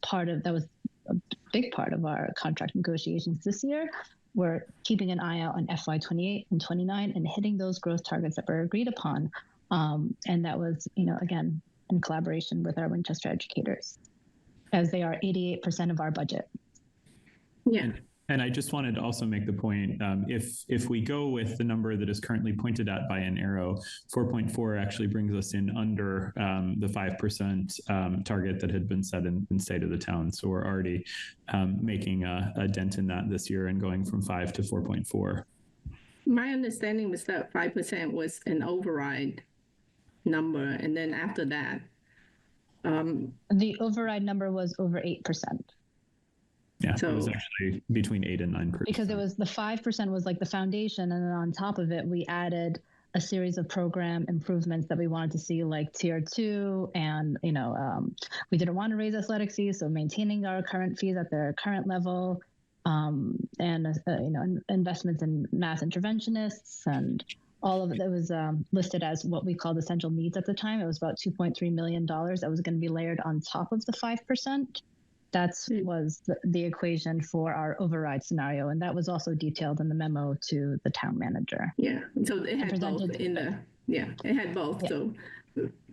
a big part of our contract negotiations this year. We're keeping an eye out on FY28 and 29 and hitting those growth targets that were agreed upon. And that was, again, in collaboration with our Winchester educators, as they are 88% of our budget. Yeah. And I just wanted to also make the point, if we go with the number that is currently pointed at by an arrow, 4.4 actually brings us in under the 5% target that had been set in state of the town. So we're already making a dent in that this year and going from 5 to 4.4. My understanding was that 5% was an override number. And then after that, the override number was over 8%. Yeah, so it was actually between 8 and 9%. Because it was the 5% was like the foundation, and then on top of it, we added a series of program improvements that we wanted to see, like tier 2, and we didn't want to raise athletic fees, so maintaining our current fees at their current level, and investments in math interventionists, and all of it that was listed as what we called essential needs at the time. It was about $2.3 million that was going to be layered on top of the 5%. That was the equation for our override scenario, and that was also detailed in the memo to the town manager. Yeah, so it had both it had both. Yeah. So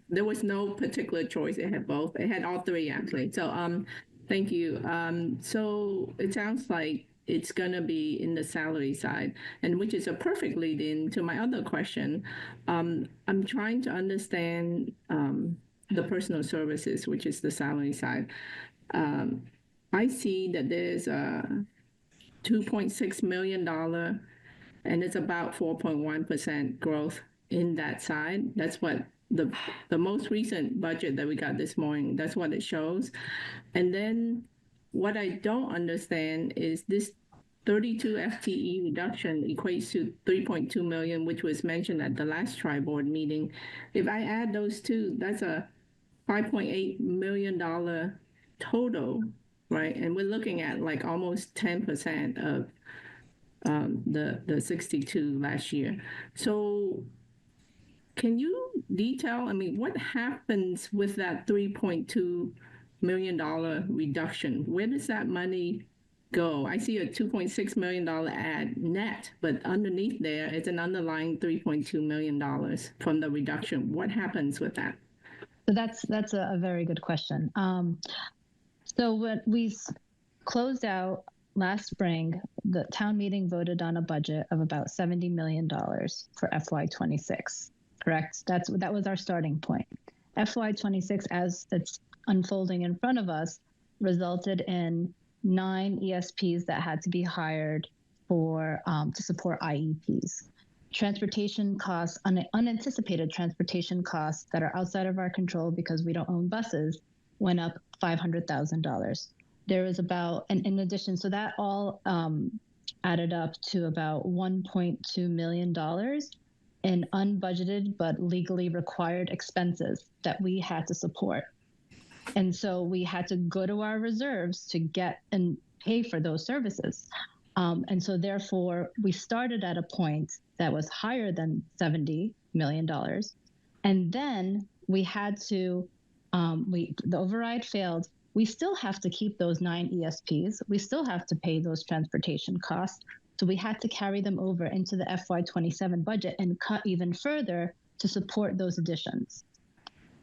there was no particular choice. It had both. It had all three actually. So thank you. So it sounds like it's gonna be in the salary side, and which is a perfect lead in to my other question. I'm trying to understand the personal services, which is the salary side. I see that there's a $2.6 million, and it's about 4.1% growth in that side. That's what the most recent budget that we got this morning, that's what it shows. And then what I don't understand is this 32 FTE reduction equates to 3.2 million, which was mentioned at the last tri-board meeting. If I add those two, that's a $5.8 million total, right? And we're looking at like almost 10% of the 62 last year. So can you detail, what happens with that $3.2 million reduction? Where does that money go? I see a $2.6 million add net, but underneath there is an underlying $3.2 million from the reduction. What happens with that? So that's a very good question. So when we closed out last spring, the town meeting voted on a budget of about $70 million for FY26, correct? That was our starting point. FY26, as it's unfolding in front of us, resulted in 9 ESPs that had to be hired to support IEPs. Transportation costs, unanticipated transportation costs that are outside of our control because we don't own buses, went up $500,000. There was about, and in addition, so that all added up to about $1.2 million in unbudgeted but legally required expenses that we had to support. And so we had to go to our reserves to get and pay for those services. And so therefore, we started at a point that was higher than $70 million. And then we had to, the override failed. We still have to keep those 9 ESPs. We still have to pay those transportation costs. So we had to carry them over into the FY27 budget and cut even further to support those additions.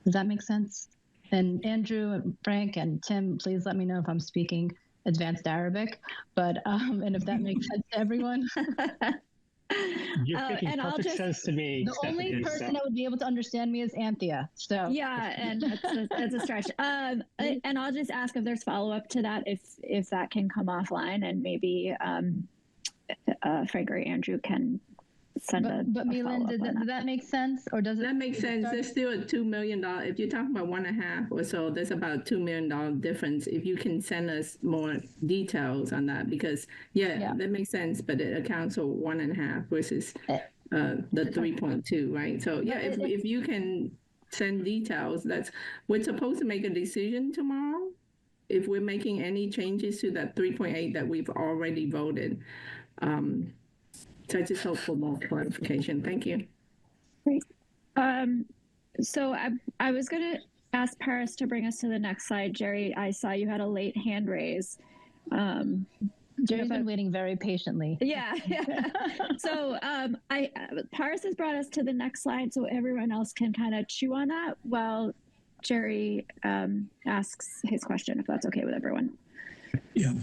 Does that make sense? And Andrew and Frank and Tim, please let me know if I'm speaking advanced Arabic, but and if that makes sense to everyone. You're making perfect sense to me. The only person that would be able to understand me is Anthea. So yeah, and that's a stretch. And I'll just ask if there's follow up to that, if that can come offline, and maybe Frank or Andrew can send but Milan, did that make sense, or does it? That makes sense. There's still a $2 million. If you're talking about 1.5 or so, there's about $2 million difference. If you can send us more details on that, because that makes sense. But it accounts for 1.5 versus the 3.2, right? So if you can send details, we're supposed to make a decision tomorrow. If we're making any changes to that 3.8 that we've already voted. So I just hope for more clarification. Thank you. Great. So I was going to ask Paris to bring us to the next slide. Jerry, I saw you had a late hand raise. Jerry's been waiting very patiently. Yeah. So Paris has brought us to the next slide so everyone else can kind of chew on that while Jerry asks his question, if that's okay with everyone. Yeah,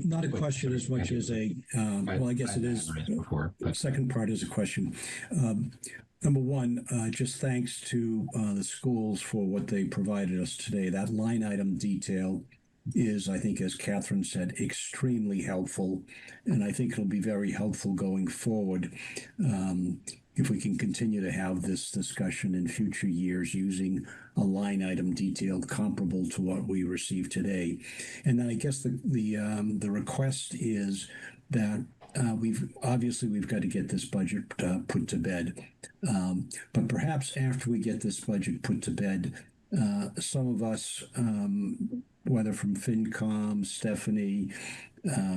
not a question as much as a, well, I guess it is. The second part is a question. Number one, just thanks to the schools for what they provided us today. That line item detail is, I think, as Catherine said, extremely helpful. And I think it'll be very helpful going forward if we can continue to have this discussion in future years using a line item detail comparable to what we received today. And then I guess the request is that we've got to get this budget put to bed. But perhaps after we get this budget put to bed, some of us, whether from FinCom, Stephanie,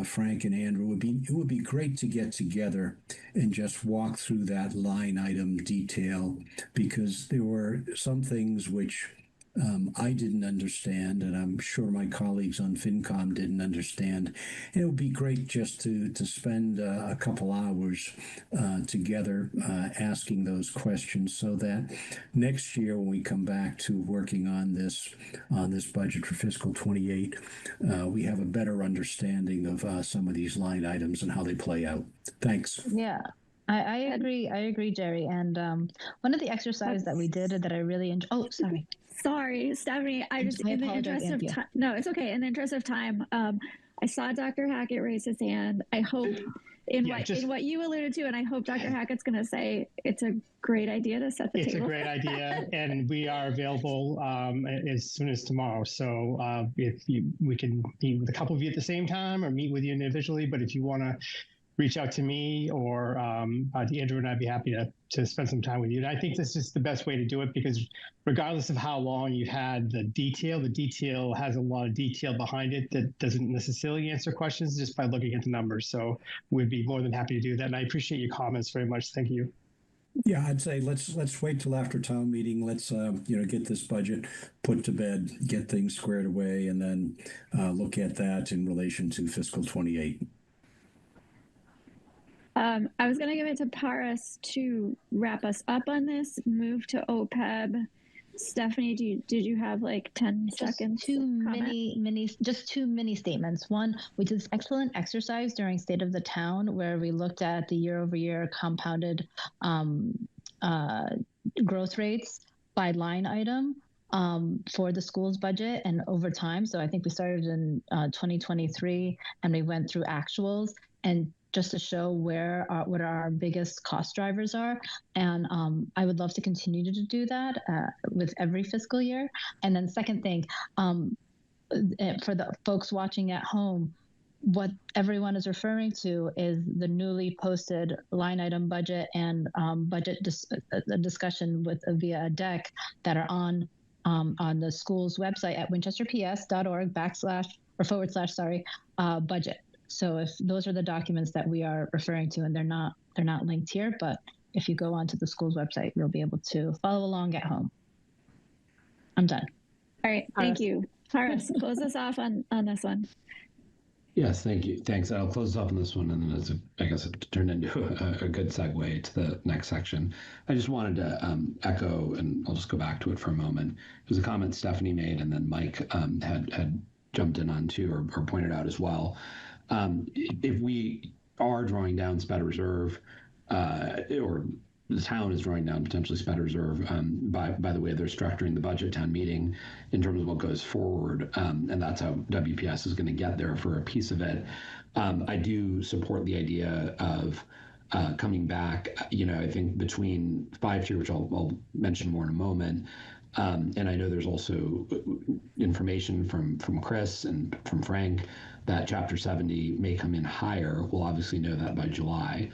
Frank and Andrew, it would be great to get together and just walk through that line item detail, because there were some things which I didn't understand, and I'm sure my colleagues on FinCom didn't understand. And it would be great just to spend a couple hours together asking those questions, so that next year when we come back to working on this budget for fiscal 28, we have a better understanding of some of these line items and how they play out. Thanks. Yeah. I agree, Jerry. And one of the exercises that we did that I really enjoyed. Sorry, Stephanie. In the interest of time. No, it's okay. In the interest of time, I saw Dr. Hackett raise his hand. I hope in what you alluded to, and I hope Dr. Hackett's going to say it's a great idea to set the table. It's a great idea, and we are available as soon as tomorrow. So we can meet with a couple of you at the same time, or meet with you individually. But if you want to reach out to me or to Andrew, and I'd be happy to spend some time with you. And I think this is the best way to do it, because regardless of how long you've had the detail has a lot of detail behind it that doesn't necessarily answer questions just by looking at the numbers. So we'd be more than happy to do that. And I appreciate your comments very much. Thank you. Yeah, I'd say let's wait till after town meeting. Let's get this budget put to bed, get things squared away, and then look at that in relation to fiscal 28. I was going to give it to Paris to wrap us up on this, move to OPEB. Stephanie, did you have like 10 seconds? Just two mini statements. One, we did this excellent exercise during State of the Town where we looked at the year-over-year compounded growth rates by line item for the school's budget and over time. So I think we started in 2023 and we went through actuals, and just to show what our biggest cost drivers are. And I would love to continue to do that with every fiscal year. And then second thing, for the folks watching at home, what everyone is referring to is the newly posted line item budget and budget discussion via a deck that are on the school's website at winchesterps.org/budget. So if those are the documents that we are referring to, and they're not linked here, but if you go onto the school's website, you'll be able to follow along at home. I'm done. All right. Thank you. Paris, close us off on this one. Yes, thank you. Thanks. I'll close off on this one, and then I guess it turned into a good segue to the next section. I just wanted to echo, and I'll just go back to it for a moment. It was a comment Stephanie made, and then Mike had jumped in on too, or pointed out as well. If we are drawing down SPED reserve, or the town is drawing down potentially SPED reserve by the way they're structuring the budget town meeting in terms of what goes forward, and that's how WPS is going to get there for a piece of it. I do support the idea of coming back, I think between 5-tier, which I'll mention more in a moment, and I know there's also information from Chris and from Frank that Chapter 70 may come in higher. We'll obviously know that by July.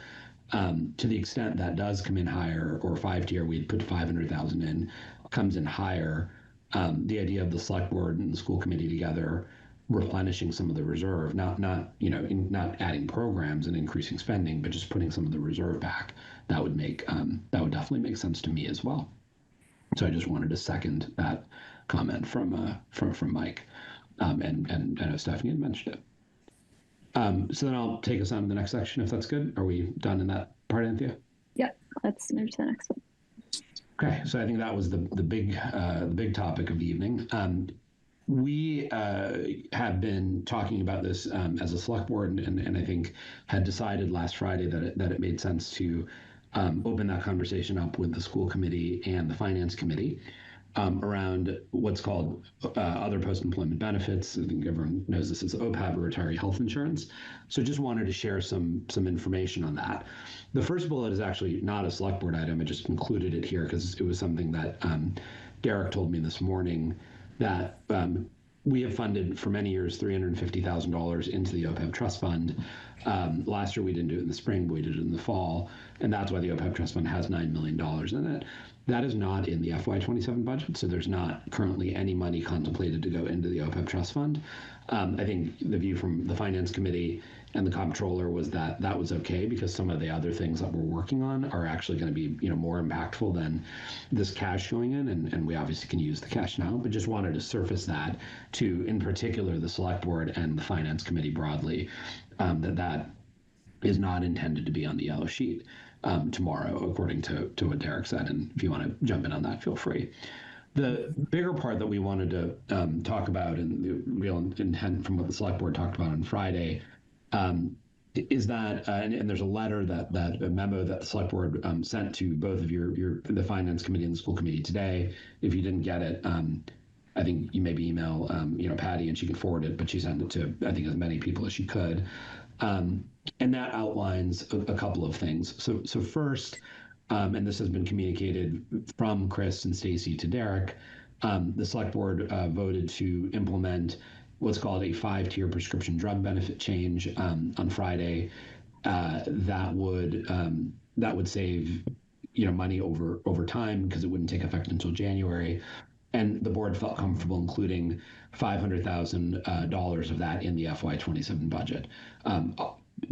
To the extent that does come in higher, or 5-tier, we'd put 500,000 in, comes in higher. The idea of the select board and the school committee together replenishing some of the reserve, not adding programs and increasing spending, but just putting some of the reserve back, that would definitely make sense to me as well. So I just wanted to second that comment from Mike, and I know Stephanie had mentioned it. So then I'll take us on to the next section, if that's good. Are we done in that part, Anthea? Yep, let's move to the next one. Okay, so I think that was the big topic of the evening. We have been talking about this as a select board, and I think had decided last Friday that it made sense to open that conversation up with the school committee and the finance committee around what's called other post-employment benefits. I think everyone knows this as OPEB, or retiree health insurance. So just wanted to share some information on that. The first bullet is actually not a select board item. I just included it here because it was something that Derek told me this morning, that we have funded for many years $350,000 into the OPEB trust fund. Last year we didn't do it in the spring, but we did it in the fall, and that's why the OPEB trust fund has $9 million in it. That is not in the FY27 budget, so there's not currently any money contemplated to go into the OPEB trust fund. I think the view from the finance committee and the comptroller was that that was okay, because some of the other things that we're working on are actually going to be more impactful than this cash going in, and we obviously can use the cash now, but just wanted to surface that to, in particular, the select board and the finance committee broadly, that is not intended to be on the yellow sheet tomorrow, according to what Derek said. And if you want to jump in on that, feel free. The bigger part that we wanted to talk about, and the real intent from what the select board talked about on Friday, is that, and there's a letter a memo that the select board sent to both of the finance committee and the school committee today. If you didn't get it, I think you maybe email Patty and she can forward it, but she sent it to, I think, as many people as she could. And that outlines a couple of things. So first, and this has been communicated from Chris and Stacy to Derek, the select board voted to implement what's called a 5-tier prescription drug benefit change on Friday. That would save money over time, because it wouldn't take effect until January. And the board felt comfortable including $500,000 of that in the FY27 budget.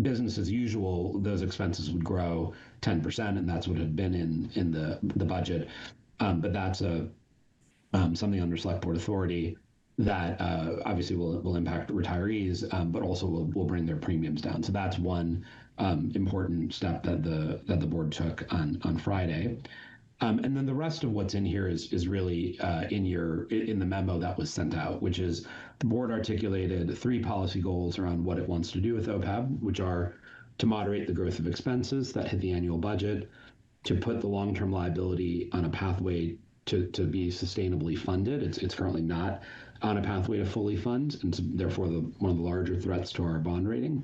Business as usual, those expenses would grow 10%, and that's what had been in the budget. But that's something under select board authority that obviously will impact retirees, but also will bring their premiums down. So that's one important step that the board took on Friday. And then the rest of what's in here is really in the memo that was sent out, which is the board articulated 3 policy goals around what it wants to do with OPEB, which are to moderate the growth of expenses that hit the annual budget, to put the long-term liability on a pathway to be sustainably funded. It's currently not on a pathway to fully fund, and so therefore one of the larger threats to our bond rating.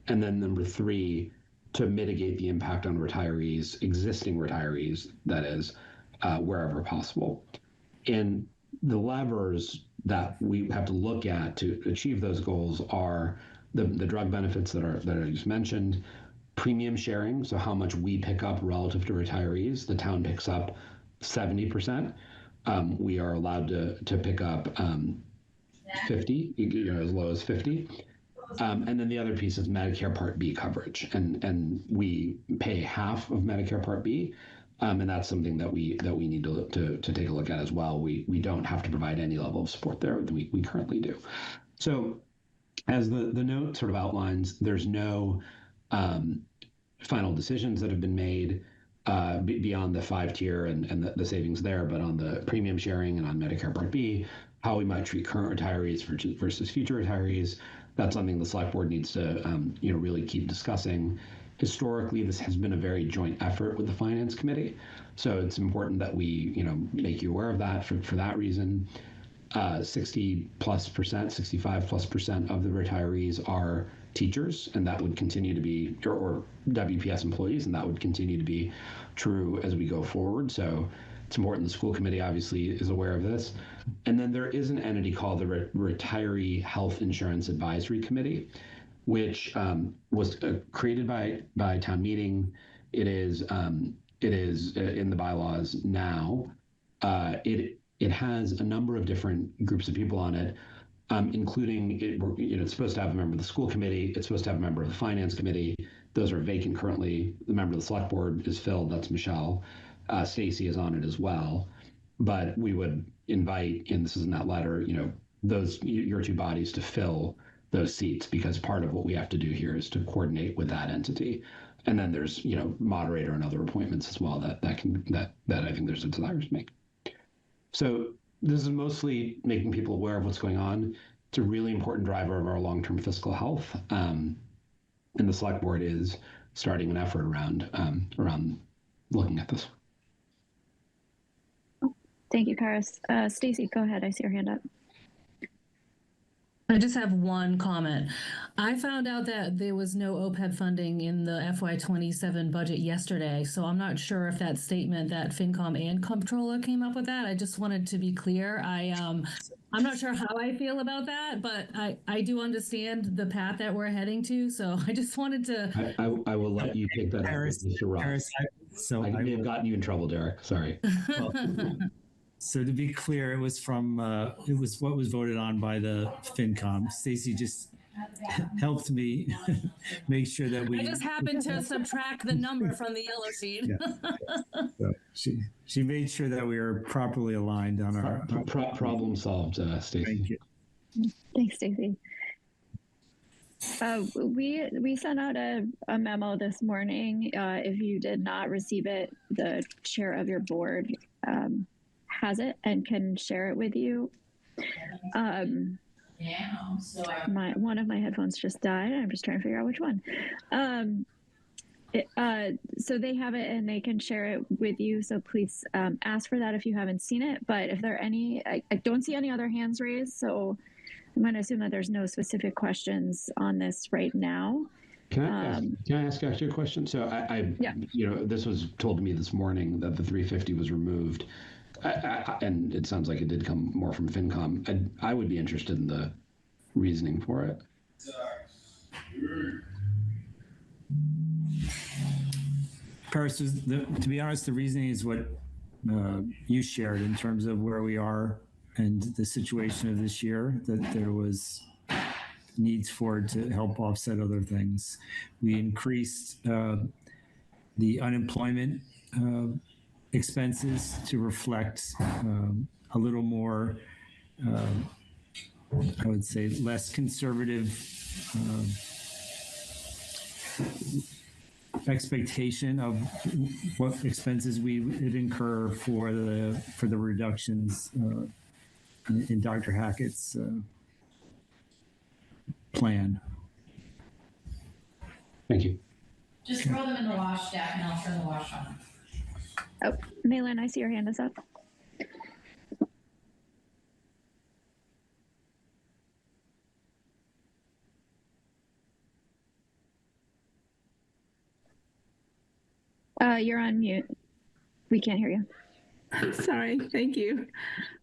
And then number 3, to mitigate the impact on retirees, existing retirees, that is, wherever possible. And the levers that we have to look at to achieve those goals are the drug benefits that I just mentioned, premium sharing, so how much we pick up relative to retirees. The town picks up 70%. We are allowed to pick up 50, as low as 50. And then the other piece is Medicare Part B coverage, and we pay half of Medicare Part B, and that's something that we need to take a look at as well. We don't have to provide any level of support there that we currently do. So, as the note sort of outlines, there's no final decisions that have been made beyond the 5-tier and the savings there, but on the premium sharing and on Medicare Part B, how we might treat current retirees versus future retirees. That's something the select board needs to really keep discussing. Historically, this has been a very joint effort with the finance committee, so it's important that we make you aware of that for that reason. 60+%, 65+% of the retirees are teachers, and that would continue to be, or WPS employees, and that would continue to be true as we go forward. So it's important the school committee obviously is aware of this. And then there is an entity called the Retiree Health Insurance Advisory Committee, which was created by town meeting. It is in the bylaws now. It has a number of different groups of people on it, including it's supposed to have a member of the school committee. It's supposed to have a member of the finance committee. Those are vacant currently. The member of the select board is filled. That's Michelle. Stacy is on it as well. But we would invite, and this is in that letter, your two bodies to fill those seats, because part of what we have to do here is to coordinate with that entity. And then there's moderator and other appointments as well that I think there's a desire to make. So this is mostly making people aware of what's going on. It's a really important driver of our long-term fiscal health, and the select board is starting an effort around looking at this. Thank you, Karis. Stacy, go ahead. I see your hand up. I just have one comment. I found out that there was no OPEB funding in the FY27 budget yesterday, so I'm not sure if that statement that FinCom and Comptroller came up with that. I just wanted to be clear. I'm not sure how I feel about that, but I do understand the path that we're heading to, so I just wanted to... I will let you take that up with Mr. Ross. I may have gotten you in trouble, Derek. Sorry. So to be clear, it was what was voted on by the FinCom. Stacy just helped me make sure that we... I just happened to subtract the number from the yellow sheet. So she made sure that we were properly aligned on our... Problem solved, Stacy. Thank you. Thanks, Stacy. We sent out a memo this morning. If you did not receive it, the chair of your board has it and can share it with you. One of my headphones just died. I'm just trying to figure out which one. So they have it and they can share it with you. So please ask for that if you haven't seen it. But if there are any, I don't see any other hands raised. So I'm going to assume that there's no specific questions on this right now. Can I ask actually a question? So this was told to me this morning that the 350 was removed. And it sounds like it did come more from FinCom. I would be interested in the reasoning for it. Paris, to be honest, the reasoning is what you shared in terms of where we are and the situation of this year, that there was needs for it to help offset other things. We increased the unemployment expenses to reflect a little more, I would say, less conservative expectation of what expenses we would incur for the reductions in Dr. Hackett's plan. Thank you. Just throw them in the wash, Jack, and I'll turn the wash on. Oh, Malin, I see your hand is up. You're on mute. We can't hear you. Sorry, thank you.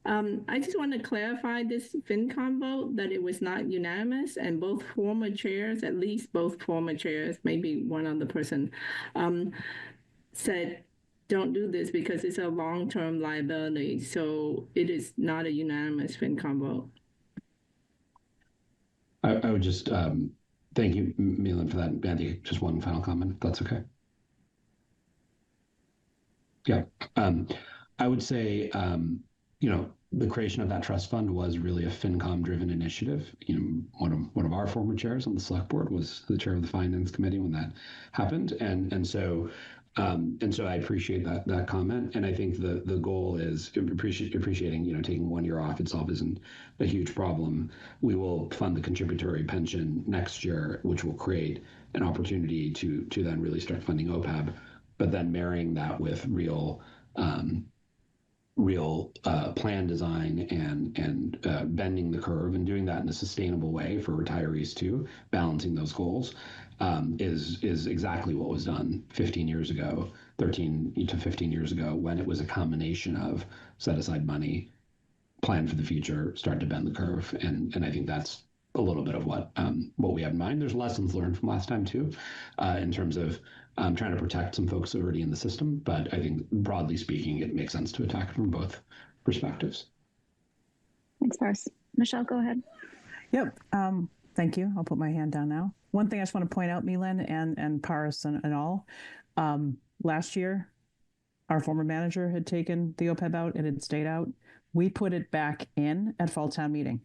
I just want to clarify this FinCom vote, that it was not unanimous, and both former chairs, at least both former chairs, maybe one other person, said, don't do this because it's a long-term liability. So it is not a unanimous FinCom vote. I would just thank you, Malin, for that. Andy, just one final comment, if that's okay. Yeah, I would say, the creation of that trust fund was really a FinCom-driven initiative. One of our former chairs on the select board was the chair of the finance committee when that happened, and so I appreciate that comment, and I think the goal is appreciating taking 1 year off itself isn't a huge problem. We will fund the contributory pension next year, which will create an opportunity to then really start funding OPEB, but then marrying that with real real plan design and bending the curve and doing that in a sustainable way for retirees too, balancing those goals, is exactly what was done 15 years ago, 13 to 15 years ago, when it was a combination of set aside money, plan for the future, start to bend the curve. And I think that's a little bit of what we have in mind. There's lessons learned from last time too, in terms of trying to protect some folks already in the system. But I think broadly speaking, it makes sense to attack from both perspectives. Thanks, Paris. Michelle, go ahead. Yep. Thank you. I'll put my hand down now. One thing I just want to point out, Milan and Paris and all, last year, our former manager had taken the OPEB out. It had stayed out. We put it back in at fall town meeting.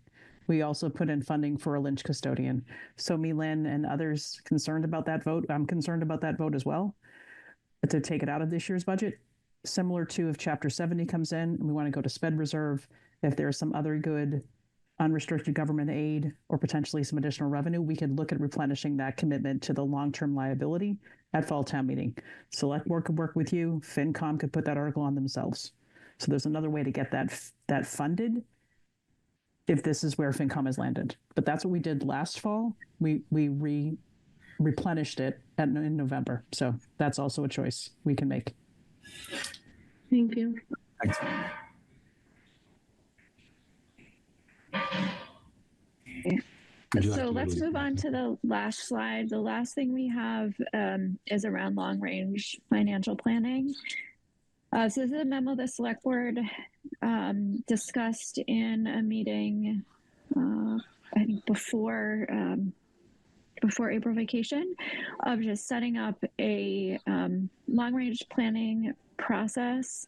We also put in funding for a Lynch custodian. So Milan and others concerned about that vote, I'm concerned about that vote as well, to take it out of this year's budget. Similar to if Chapter 70 comes in and we want to go to SPED reserve, if there's some other good unrestricted government aid or potentially some additional revenue, we could look at replenishing that commitment to the long-term liability at fall town meeting. Select Board could work with you. FinCom could put that article on themselves. So there's another way to get that funded if this is where FinCom has landed. But that's what we did last fall. We replenished it in November. So that's also a choice we can make. Thank you. Thanks. So let's move on to the last slide. The last thing we have is around long-range financial planning. So this is a memo the Select Board discussed in a meeting, I think before April vacation, of just setting up a long-range planning process,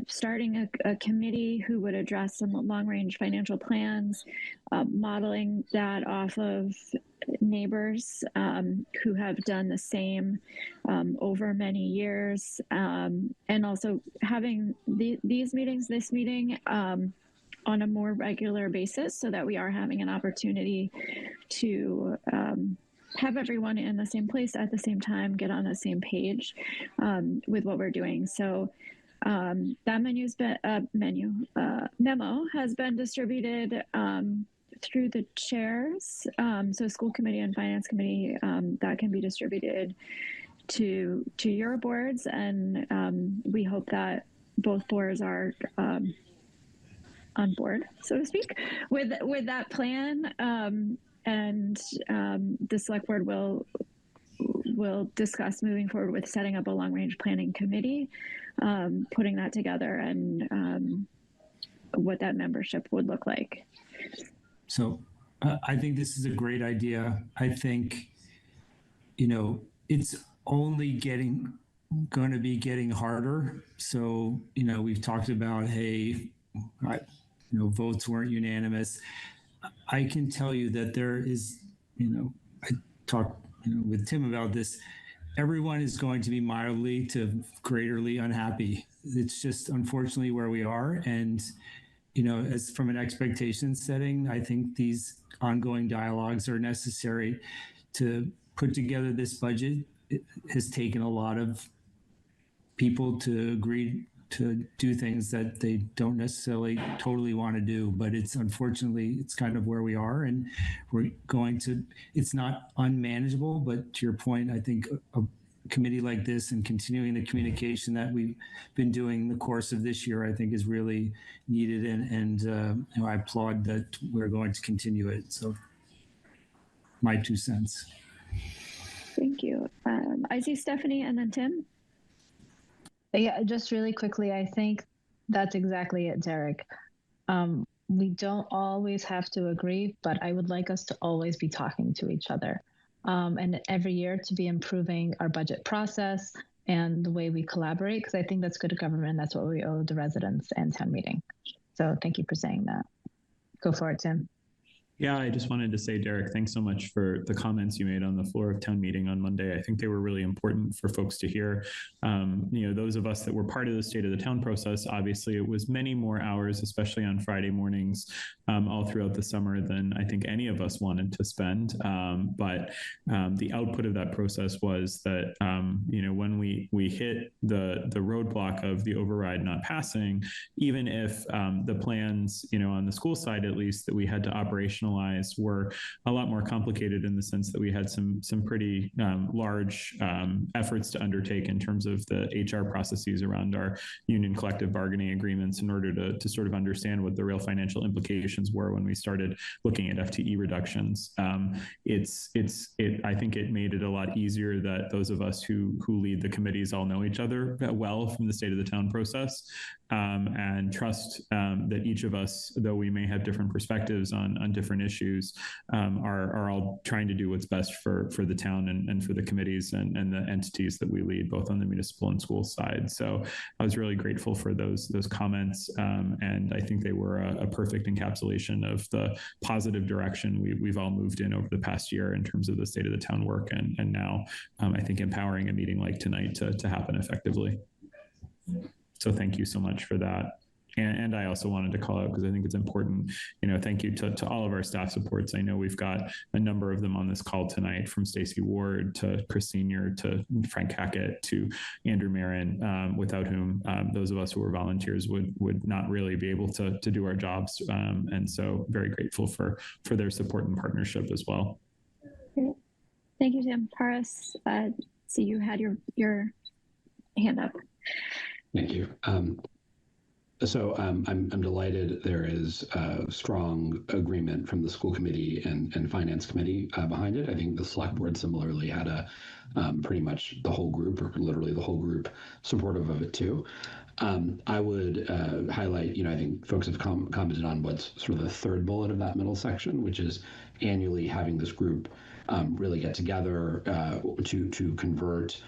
starting a committee who would address some long-range financial plans, modeling that off of neighbors who have done the same over many years, and also having this meeting on a more regular basis, so that we are having an opportunity to have everyone in the same place at the same time, get on the same page with what we're doing. So that memo has been distributed through the chairs. So school committee and finance committee, that can be distributed to your boards, and we hope that both boards are on board, so to speak, with that plan. And the Select Board will discuss moving forward with setting up a long-range planning committee, putting that together, and what that membership would look like. So I think this is a great idea. I think, it's only going to be getting harder. So, we've talked about, hey, votes weren't unanimous. I can tell you that there is, I talked with Tim about this, everyone is going to be mildly to greaterly unhappy. It's just unfortunately where we are. And, as from an expectation setting, I think these ongoing dialogues are necessary to put together this budget. It has taken a lot of people to agree to do things that they don't necessarily totally want to do, but it's kind of where we are, and it's not unmanageable, but to your point, I think a committee like this and continuing the communication that we've been doing in the course of this year, I think is really needed, and I applaud that we're going to continue it. So my 2 cents. Thank you. I see Stephanie and then Tim. Yeah, just really quickly, I think that's exactly it, Derek. We don't always have to agree, but I would like us to always be talking to each other. And every year to be improving our budget process and the way we collaborate, because I think that's good government. That's what we owe the residents and town meeting. So thank you for saying that. Go for it, Tim. Yeah, I just wanted to say, Derek, thanks so much for the comments you made on the floor of town meeting on Monday. I think they were really important for folks to hear. Those of us that were part of the state of the town process, obviously it was many more hours, especially on Friday mornings, all throughout the summer than I think any of us wanted to spend. But the output of that process was that, when we hit the roadblock of the override not passing, even if the plans, on the school side, at least, that we had to operationalize were a lot more complicated in the sense that we had some pretty large efforts to undertake in terms of the HR processes around our union collective bargaining agreements in order to sort of understand what the real financial implications were when we started looking at FTE reductions. I think it made it a lot easier that those of us who lead the committees all know each other well from the state of the town process, and trust that each of us, though we may have different perspectives on different issues, are all trying to do what's best for the town and for the committees and the entities that we lead, both on the municipal and school side. So I was really grateful for those comments, and I think they were a perfect encapsulation of the positive direction we've all moved in over the past year in terms of the state of the town work, and now I think empowering a meeting like tonight to happen effectively. So thank you so much for that. And I also wanted to call out, because I think it's important, thank you to all of our staff supports. I know we've got a number of them on this call tonight, from Stacey Ward to Chris Senior to Frank Hackett to Andrew Marin, without whom those of us who were volunteers would not really be able to do our jobs. And so very grateful for their support and partnership as well. Great. Thank you, Tim. Paris, so you had your hand up. Thank you. So I'm delighted there is a strong agreement from the school committee and finance committee behind it. I think the select board similarly had pretty much the whole group, or literally the whole group, supportive of it too. I would highlight, I think folks have commented on what's sort of the third bullet of that middle section, which is annually having this group really get together to convert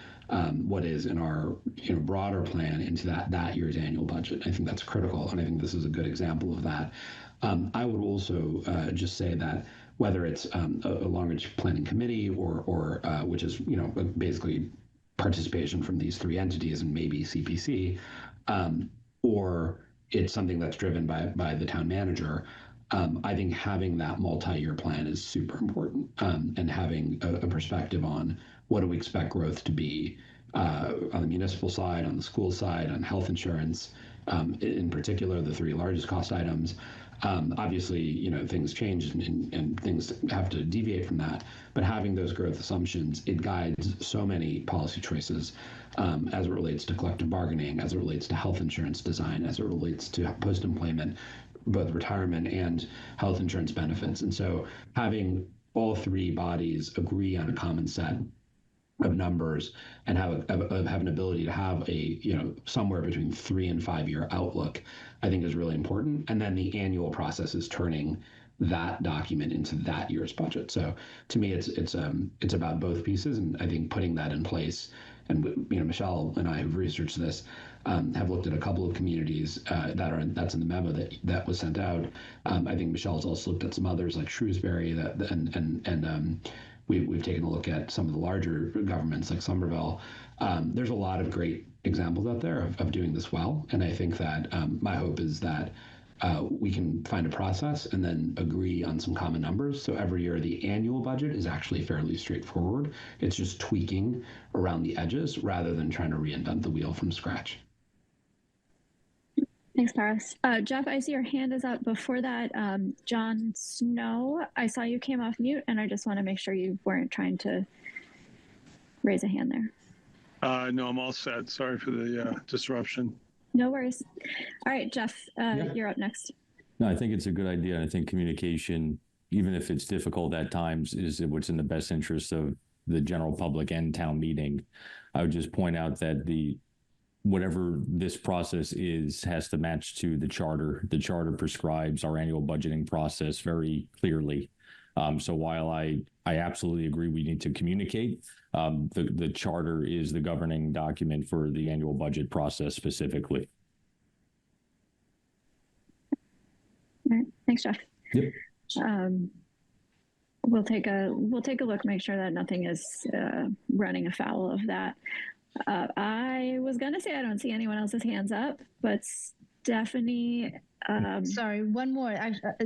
what is in our broader plan into that year's annual budget. I think that's critical, and I think this is a good example of that. I would also just say that whether it's a long-range planning committee or which is basically participation from these three entities and maybe CPC, or it's something that's driven by the town manager. I think having that multi-year plan is super important, and having a perspective on what do we expect growth to be on the municipal side, on the school side, on health insurance, in particular, the three largest cost items. Obviously, things change and things have to deviate from that, but having those growth assumptions, it guides so many policy choices as it relates to collective bargaining, as it relates to health insurance design, as it relates to post-employment, both retirement and health insurance benefits. And so having all three bodies agree on a common set of numbers and have an ability to have a somewhere between 3 and 5 year outlook, I think is really important. And then the annual process is turning that document into that year's budget. So to me, it's about both pieces, and I think putting that in place. And Michelle and I have researched this, have looked at a couple of communities that's in the memo that was sent out. I think Michelle's also looked at some others like Shrewsbury We've taken a look at some of the larger governments like Somerville. There's a lot of great examples out there of doing this well. And I think that my hope is that we can find a process and then agree on some common numbers. So every year, the annual budget is actually fairly straightforward. It's just tweaking around the edges rather than trying to reinvent the wheel from scratch. Thanks, Paris. Jeff, I see your hand is up. Before that, John Snow, I saw you came off mute, and I just want to make sure you weren't trying to raise a hand there. No, I'm all set. Sorry for the disruption. No worries. All right, Jeff, you're up next. No, I think it's a good idea. I think communication, even if it's difficult at times, is what's in the best interest of the general public and town meeting. I would just point out that whatever this process is has to match to the charter. The charter prescribes our annual budgeting process very clearly. So while I absolutely agree we need to communicate, the charter is the governing document for the annual budget process specifically. All right. Thanks, Jeff. Yep. We'll take a look, make sure that nothing is running afoul of that. I was gonna say I don't see anyone else's hands up, but Stephanie. Sorry, one more.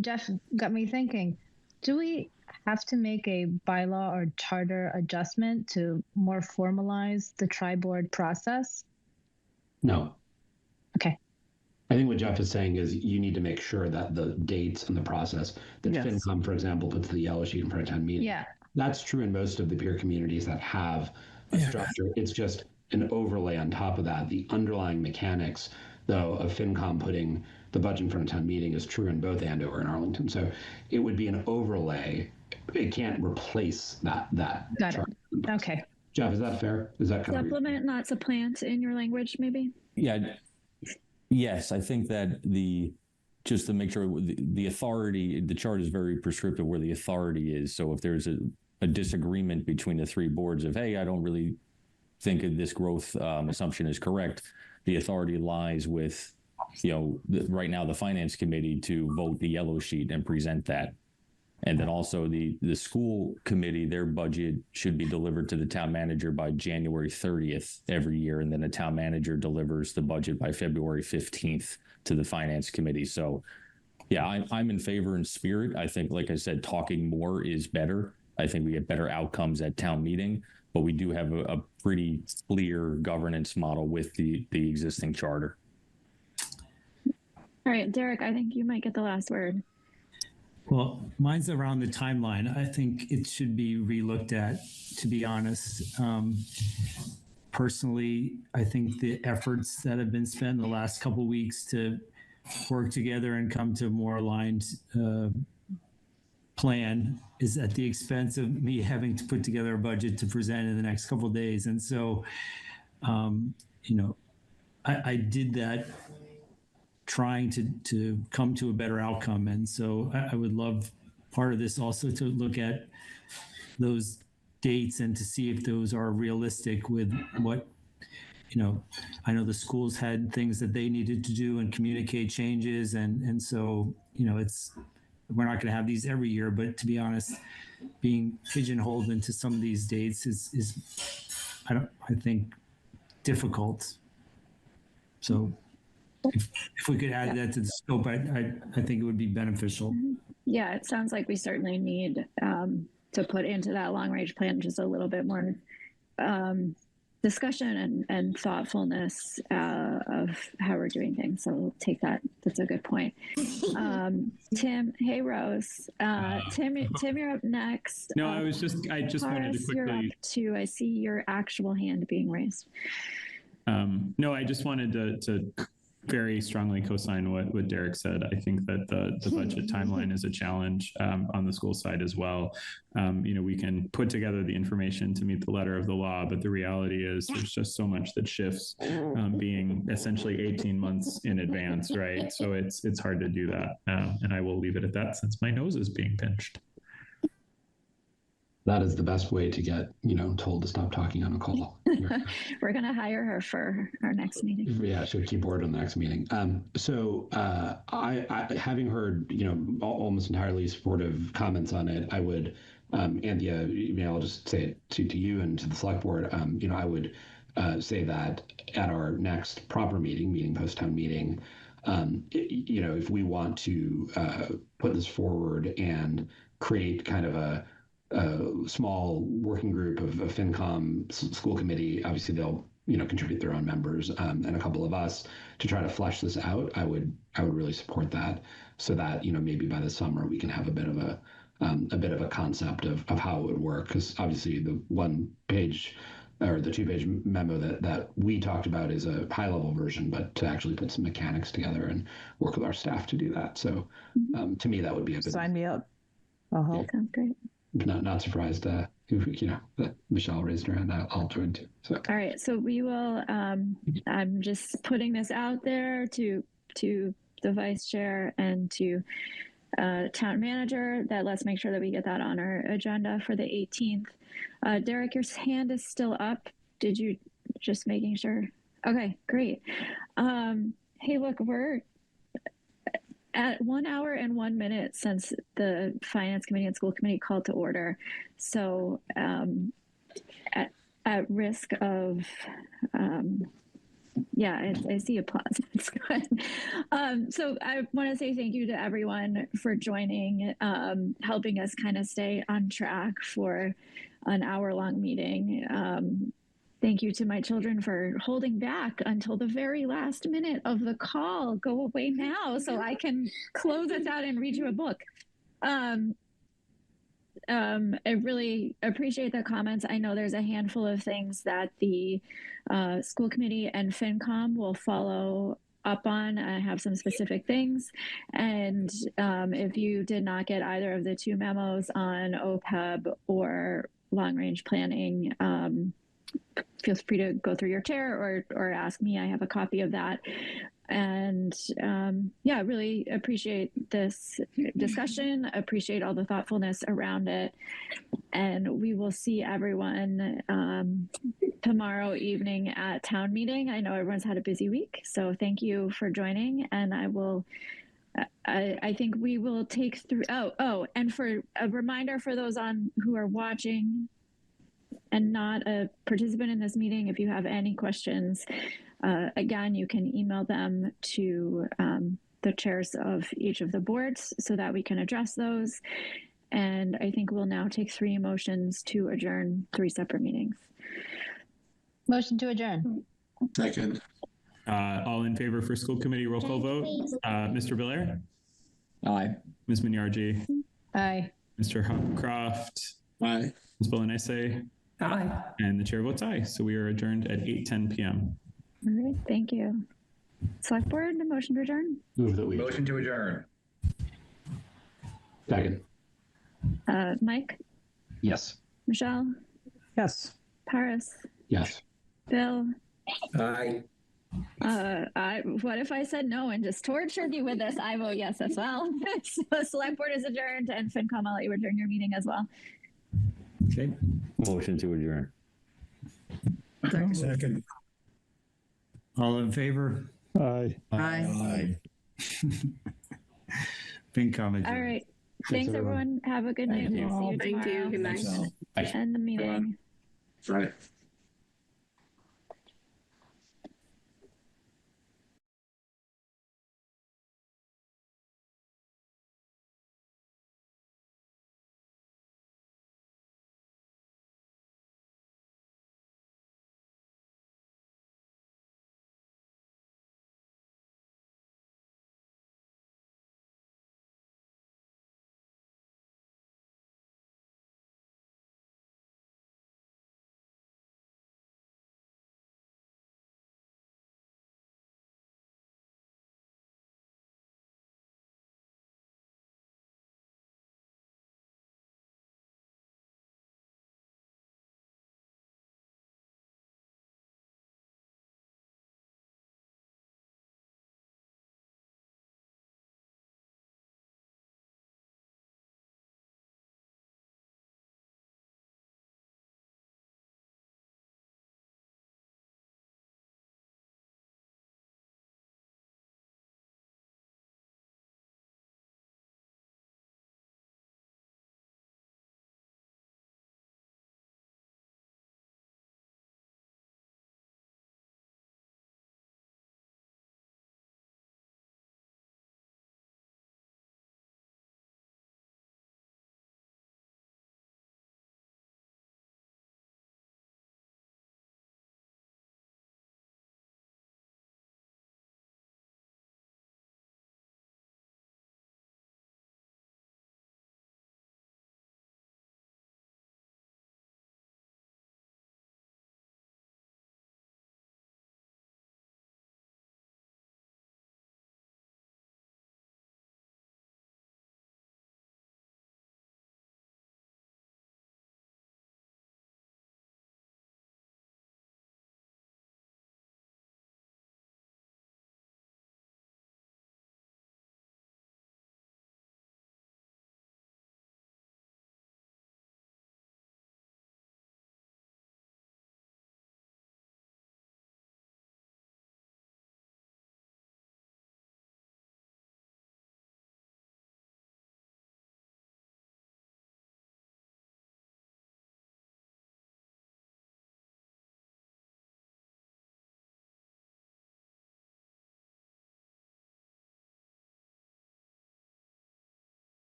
Jeff got me thinking. Do we have to make a bylaw or charter adjustment to more formalize the tri-board process? No. Okay. I think what Jeff is saying is you need to make sure that the dates and the process that FinCom, for example, puts the yellow sheet in front of town meeting. Yeah. That's true in most of the peer communities that have a structure. It's just an overlay on top of that. The underlying mechanics, though, of FinCom putting the budget in front of town meeting is true in both Andover and Arlington. So it would be an overlay. It can't replace that. Got it. Okay. Jeff, is that fair? Is that kind supplement, not supplant in your language, maybe? Yeah. Yes, I think that just to make sure the authority, the chart is very prescriptive where the authority is. So if there's a disagreement between the three boards of, hey, I don't really think this growth assumption is correct, the authority lies with, right now the finance committee to vote the yellow sheet and present that. And then also the school committee, their budget should be delivered to the town manager by January 30th every year. And then the town manager delivers the budget by February 15th to the finance committee. So yeah, I'm in favor in spirit. I think, like I said, talking more is better. I think we get better outcomes at town meeting, but we do have a pretty clear governance model with the existing charter. All right, Derek, I think you might get the last word. Well, mine's around the timeline. I think it should be relooked at, to be honest. Personally, I think the efforts that have been spent the last couple of weeks to work together and come to a more aligned plan is at the expense of me having to put together a budget to present in the next couple of days. And so, I did that trying to come to a better outcome. And so I would love part of this also to look at those dates and to see if those are realistic with what, I know the schools had things that they needed to do and communicate changes. And so, we're not going to have these every year, but to be honest, being pigeonholed into some of these dates is I think difficult. So if we could add that to the scope, I think it would be beneficial. Yeah, it sounds like we certainly need to put into that long range plan just a little bit more discussion and thoughtfulness of how we're doing things. So we'll take that. That's a good point. Tim, hey Rose. Tim, you're up next. No, I just wanted to quickly. You're up too. I see your actual hand being raised. No, I just wanted to very strongly co-sign what Derek said. I think that the budget timeline is a challenge on the school side as well. We can put together the information to meet the letter of the law, but the reality is there's just so much that shifts, being essentially 18 months in advance, right? So it's hard to do that. And I will leave it at that since my nose is being pinched. That is the best way to get, told to stop talking on a call. We're going to hire her for our next meeting. Yeah, she'll keyboard on the next meeting. I having heard, almost entirely supportive comments on it, I would, Anthea, I'll just say it to you and to the select board. I would say that at our next proper meeting post-town meeting, if we want to put this forward and create kind of a small working group of FinCom school committee, obviously they'll contribute their own members, and a couple of us to try to flesh this out. I would really support that, so that maybe by the summer we can have a bit of a concept of how it would work, because obviously the 1-page or the 2-page memo that we talked about is a high level version, but to actually put some mechanics together and work with our staff to do that. So to me that would be a bit. Sign me up. Yeah, sounds great. Not surprised that Michelle raised her hand. I'll join too. So. All right, so we will. I'm just putting this out there to the vice chair and to town manager that let's make sure that we get that on our agenda for the 18th. Derek, your hand is still up. Did you just making sure? Okay, great. Hey, look, at 1 hour and 1 minute since the Finance Committee and School Committee called to order. So at risk of, yeah, I see applause. That's good. So I want to say thank you to everyone for joining, helping us kind of stay on track for an hour-long meeting. Thank you to my children for holding back until the very last minute of the call. Go away now so I can close us out and read you a book. I really appreciate the comments. I know there's a handful of things that the school committee and FinCom will follow up on. I have some specific things. And if you did not get either of the two memos on OPEB or long range planning, feel free to go through your chair or ask me. I have a copy of that. And yeah, really appreciate this discussion, appreciate all the thoughtfulness around it. And we will see everyone tomorrow evening at town meeting. I know everyone's had a busy week, so thank you for joining. And I think we will take through, and for a reminder for those who are watching and not a participant in this meeting, if you have any questions, again, you can email them to the chairs of each of the boards so that we can address those. And I think we'll now take 3 motions to adjourn 3 separate meetings. Motion to adjourn. Second. All in favor for school committee roll call vote? Mr. Belair? Aye. Ms. Minyarji? Aye. Mr. Hopcroft? Aye. Ms. Bolognese? Aye. And the chair votes aye. So we are adjourned at 8:10 p.m. All right, thank you. Select board, a motion to adjourn? Move that we. Motion to adjourn. Second. Mike? Yes. Michelle? Yes. Paris? Yes. Bill? Aye. What if I said no and just tortured you with this? I vote yes as well. So select board is adjourned, and FinCom, I'll let you adjourn your meeting as well. Okay. Motion to adjourn. Second. All in favor? Aye. Aye. FinCom adjourned. All right. Thanks everyone. Have a good night. Thank you. We'll see you Thank you. tomorrow. Good night. End the meeting. Right.